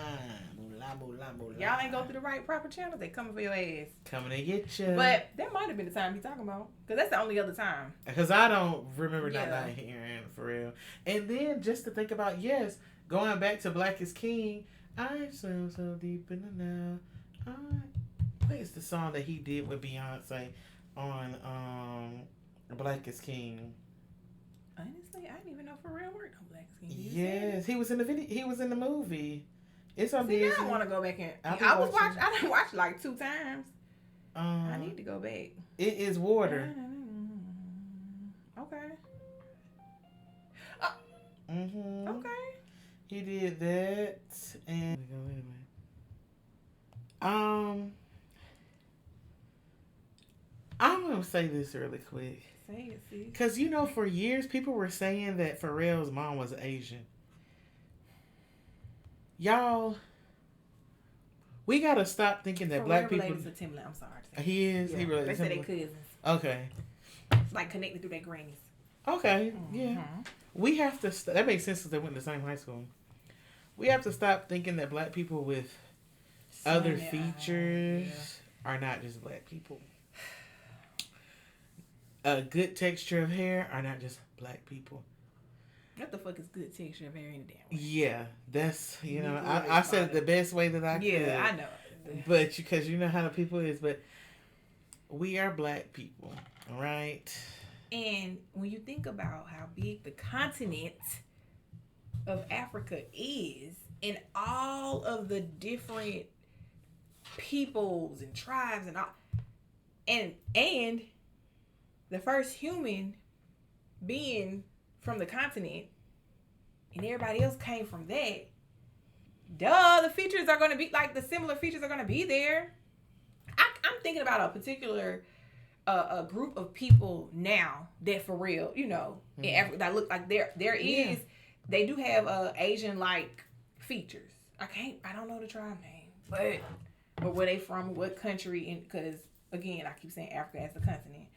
Y'all ain't go through the right proper channels. They coming for your ass. Coming to get you. But that might have been the time he's talking about. Because that's the only other time. Because I don't remember not hearing for real. And then just to think about, going back to Black is King, I swim so deep in the now. What is the song that he did with Beyonce on Black is King? Honestly, I didn't even know Pharrell worked on Black is King. Yes, he was in the video. He was in the movie. It's on Disney. Now I want to go back and I done watched like 2 times. I need to go back. It is Water. Okay. Okay. He did that, and I'm gonna say this really quick. Say it, sis. Because for years people were saying that Pharrell's mom was Asian. Y'all, we gotta stop thinking that Black people. Related to Timberlake. I'm sorry. He is. Yeah. He really. They say they cousins. Okay. It's like connected through their grannies. Okay. Yeah. We have to. That makes sense because they went to the same high school. We have to stop thinking that Black people with other features are not just Black people. A good texture of hair are not just Black people. What the fuck is good texture of hair in the damn way? Yeah, that's, I said it the best way that I could. Yeah, I know. But because you know how the people is, but we are Black people, right? And when you think about how big the continent of Africa is, and all of the different peoples and tribes and all, and the first human being from the continent, and everybody else came from that. The features are going to be like the similar features are going to be there. I'm thinking about a particular a group of people now that for real, in Africa that look like there is. They do have Asian like features. I don't know the tribe name, but where they from, what country? And because again, I keep saying Africa as the continent.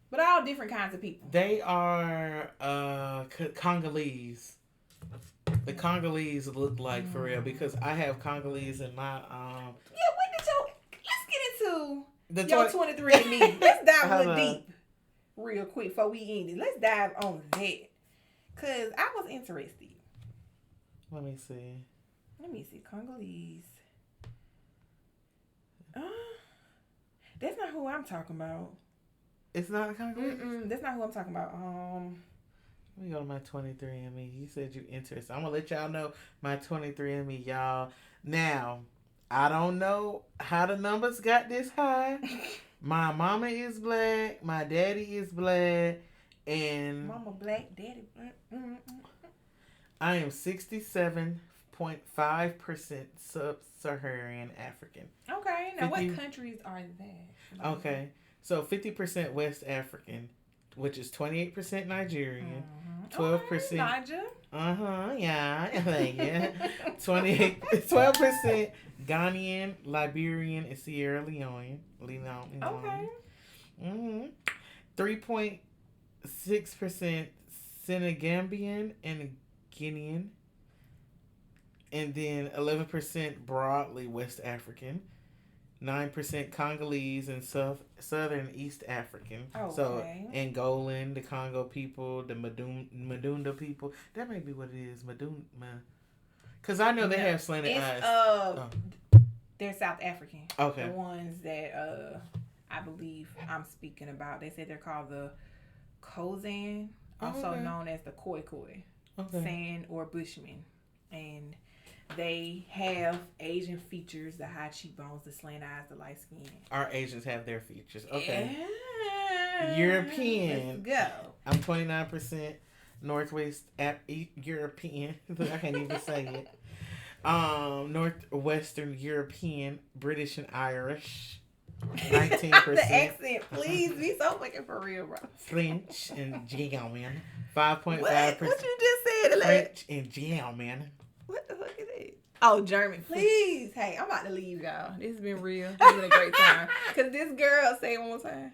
But all different kinds of people. They are Congolese. The Congolese look like for real because I have Congolese in my when did let's get into your 23andMe. Let's dive a little deep real quick before we end it. Let's dive on that. Cause I was interested. Let me see. Congolese. That's not who I'm talking about. It's not a Congolese? That's not who I'm talking about. Let me go to my 23andMe. You said you interested. I'm going to let y'all know my 23andMe, y'all. Now, I don't know how the numbers got this high. My mama is Black. My daddy is Black. And Mama Black, Daddy Black. I am 67.5% sub-Saharan African. Okay. Now, what countries are that? Okay. So 50% West African, which is 28% Nigerian, 12%. Niger. Yeah. 12% Ghanaian, Liberian, and Sierra Leone. Okay. 3.6% Senegambian and Guinean, and then 11% broadly West African. 9% Congolese and Southern East African. Okay. So Angolan, the Congo people, the Madunda people. That may be what it is. Madunda. Because I know they have slanted eyes. They're South African. Okay. The ones that I believe I'm speaking about. They said they're called the Kozan, also known as the Khoi Khoi, San or Bushman. And they have Asian features, the high cheekbones, the slant eyes, the light skin. Our Asians have their features. Okay. Yeah. European. Let's go. I'm 29% Northwest European. I can't even say it. Northwestern European, British and Irish. 19%. The accent, please be so fucking for real, bro. French and German. 5.5%. What you just said, French and German. What the fuck is it? Oh, German. Please. Hey, I'm about to leave, y'all. This has been real. This has been a great time. Because this girl, say it one more time.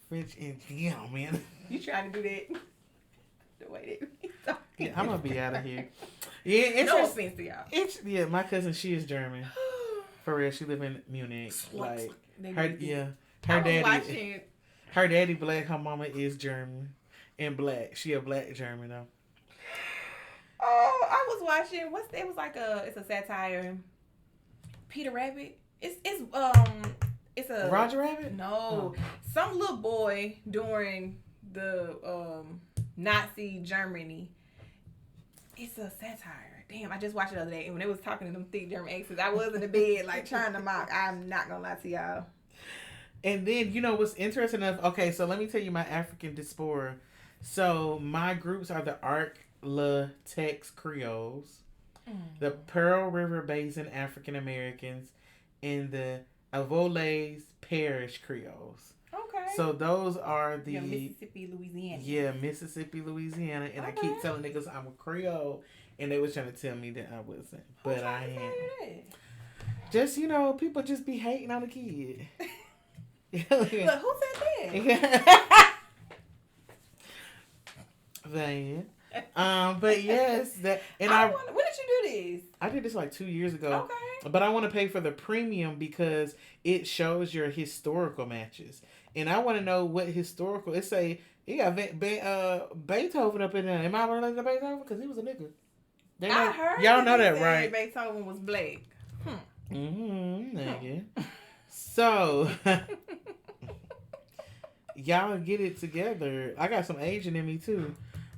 French and German. You trying to do that? The way that we talking. Yeah, I'm going to be out of here. Yeah, no offense to y'all. Yeah, my cousin, she is German. For real, she live in Munich. Like, her daddy black, her mama is German and black. She a black German though. Oh, I was watching. It was like it's a satire. Peter Rabbit. It's a Roger Rabbit. No, some little boy during the Nazi Germany. It's a satire. Damn, I just watched it the other day, and when they was talking to them thick German accents, I was in the bed like trying to mock. I'm not gonna lie to y'all. And then, you know what's interesting enough? Okay, so let me tell you my African diaspora. So my groups are the Arc-La-Tex Creoles, the Pearl River Basin African Americans, and the Avoles Parish Creoles. Okay. So those are the Mississippi, Louisiana. Yeah, Mississippi, Louisiana, and I keep telling niggas I'm a Creole, and they was trying to tell me that I wasn't, but I am. Just people just be hating on the kid. Look, who said that? Van. But yes, that and when did you do this? I did this like 2 years ago. Okay. But I want to pay for the premium because it shows your historical matches, and I want to know what historical. It say you got Beethoven up in there. Am I related to Beethoven? Because he was a nigga. I heard y'all know that, right? Beethoven was black. Nigga. So, y'all get it together. I got some Asian in me too,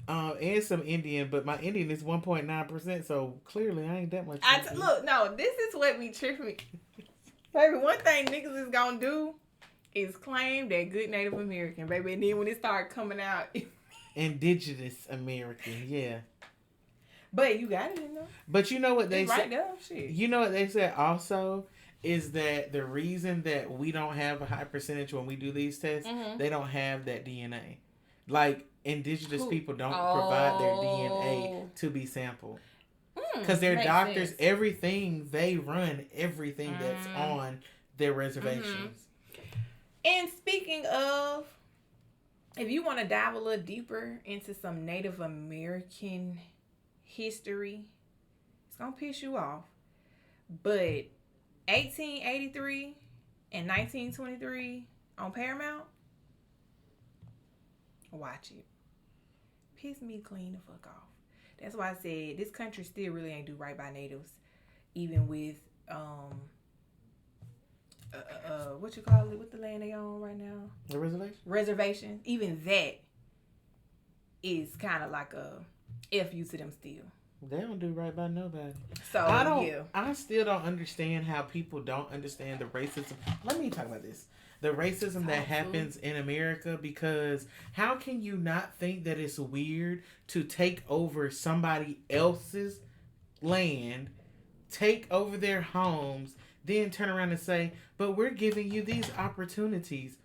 and some Indian, but my Indian is 1.9%. So clearly, I ain't that much. Look, no, this is what be tripping me. Baby, one thing niggas is gonna do is claim that good Native American, baby, and then when it start coming out, Indigenous American, yeah. But you got it in there. But you know what they said? Right there, shit. You know what they said also is that the reason that we don't have a high percentage when we do these tests, they don't have that DNA. Like, indigenous people don't provide their DNA to be sampled. Because their doctors, sense. Everything, they run everything that's on their reservations. And speaking of, if you want to dive a little deeper into some Native American history, it's going to piss you off. But 1883 and 1923 on Paramount, watch it. Piss me clean the fuck off. That's why I said this country still really ain't do right by natives, even with what you call it? What the land they own right now? The reservation. Reservation. Even that is kind of like a F you to them still. They don't do right by nobody. So I still don't understand how people don't understand the racism. Let me talk about this. The racism that happens in America, because how can you not think that it's weird to take over somebody else's land, take over their homes, then turn around and say, but we're giving you these opportunities.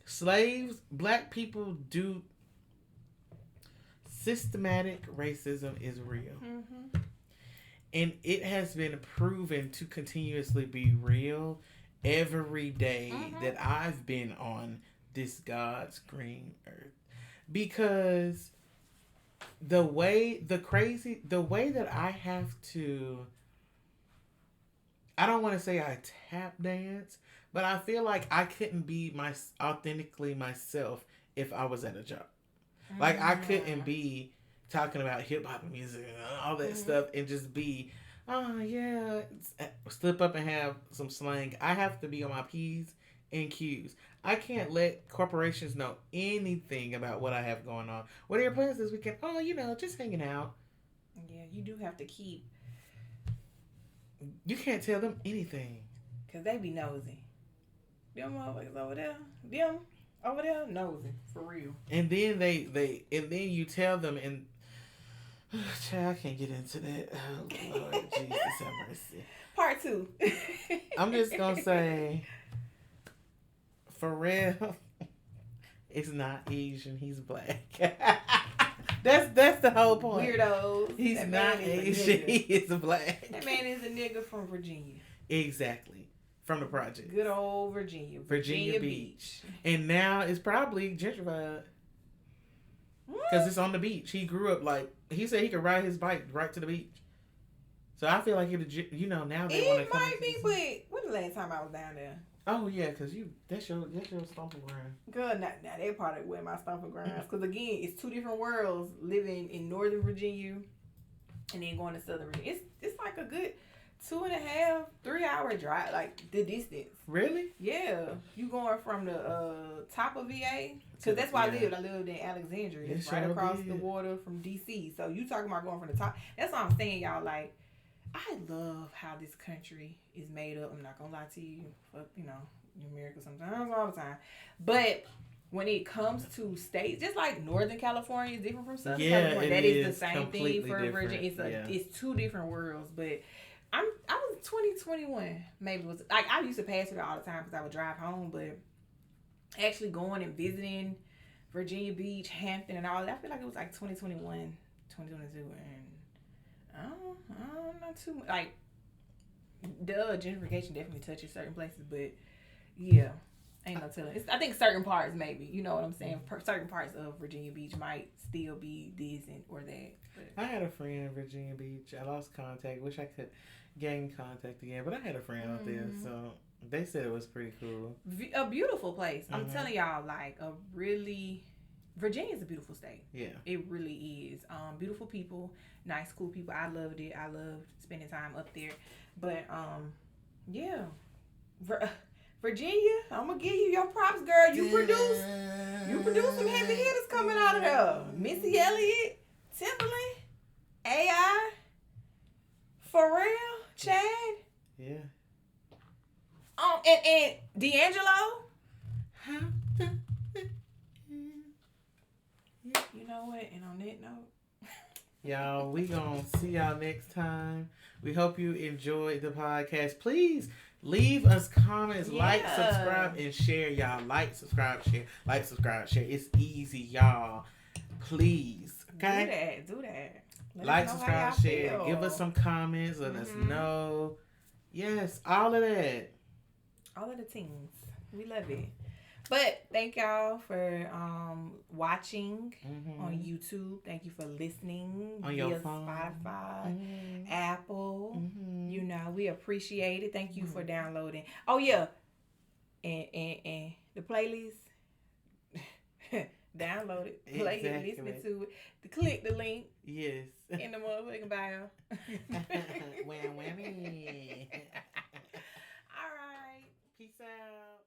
Slaves, black people do. Systematic racism is real. And it has been proven to continuously be real every day that I've been on this God's green earth. Because the way that I have to, I don't want to say I tap dance, but I feel like I couldn't be authentically myself if I was at a job. Like, I couldn't be talking about hip-hop music and all that stuff and just be Oh yeah, slip up and have some slang. I have to be on my P's and Q's. I can't let corporations know anything about what I have going on. What are your plans this weekend? Oh, just hanging out. Yeah, you do have to keep, You can't tell them anything. cause they be nosy. Them motherfuckers over there nosy for real. And then and then you tell them, and child, I can't get into that. Oh Lord, Jesus have mercy. Part 2. I'm just gonna say, Pharrell is not Asian. He's black. That's the whole point. Weirdos. He's not Asian. He is black. That man is a nigga from Virginia. Exactly. From the project. Good old Virginia. Virginia Beach. And now it's probably gentrified. Because it's on the beach. He grew up he said he could ride his bike right to the beach. So I feel like now they want to come. It might be, but when the last time I was down there? Oh yeah, because that's your stomping ground. Good, now they probably where my stomping grounds. Because again, it's two different worlds, living in Northern Virginia and then going to Southern Virginia. It's like a good 2.5, 3 hour drive, like the distance. Really? Yeah, you going from the top of VA, because that's where I lived. I lived in Alexandria, it's right across the water from DC. So you talking about going from the top? That's what I'm saying, y'all. Like, I love how this country is made up. I'm not gonna lie to you. Fuck, America sometimes, all the time. But when it comes to states, just like Northern California is different from Southern California. That is the same thing for Virginia. It's two different worlds. But I was 2021. Maybe it was like I used to pass it all the time because I would drive home. But actually going and visiting Virginia Beach, Hampton, and all that, I feel like it was like 2021, 2022, and I don't know too much. Like, gentrification definitely touches certain places, but yeah, ain't no telling. I think certain parts, maybe, you know what I'm saying? Certain parts of Virginia Beach might still be this or that. But I had a friend in Virginia Beach. I lost contact. Wish I could gain contact again, but I had a friend out there, so they said it was pretty cool. A beautiful place. I'm telling y'all, like Virginia's a beautiful state. Yeah. It really is. Beautiful people, nice, cool people. I loved it. I loved spending time up there. But, yeah. Virginia, I'm going to give you your props, girl. You produce some heavy hitters coming out of there. Missy Elliott, Timberlake, AI, Pharrell, Chad. Yeah. And D'Angelo. You know what? And on that note, y'all, we gonna see y'all next time. We hope you enjoyed the podcast. Please leave us comments, like, subscribe, and share, y'all. Like, subscribe, share. Like, subscribe, share. It's easy, y'all. Please, okay? Do that. Like, subscribe, share. Give us some comments. Let us know. Yes, all of that. All of the things. We love it. But thank y'all for watching on YouTube. Thank you for listening on your phone. Spotify, Apple. We appreciate it. Thank you for downloading. Oh yeah, and the playlist. Download it, play it, listen to it. Click the link. Yes. In the motherfucking bio. Whammy. All right. Peace out.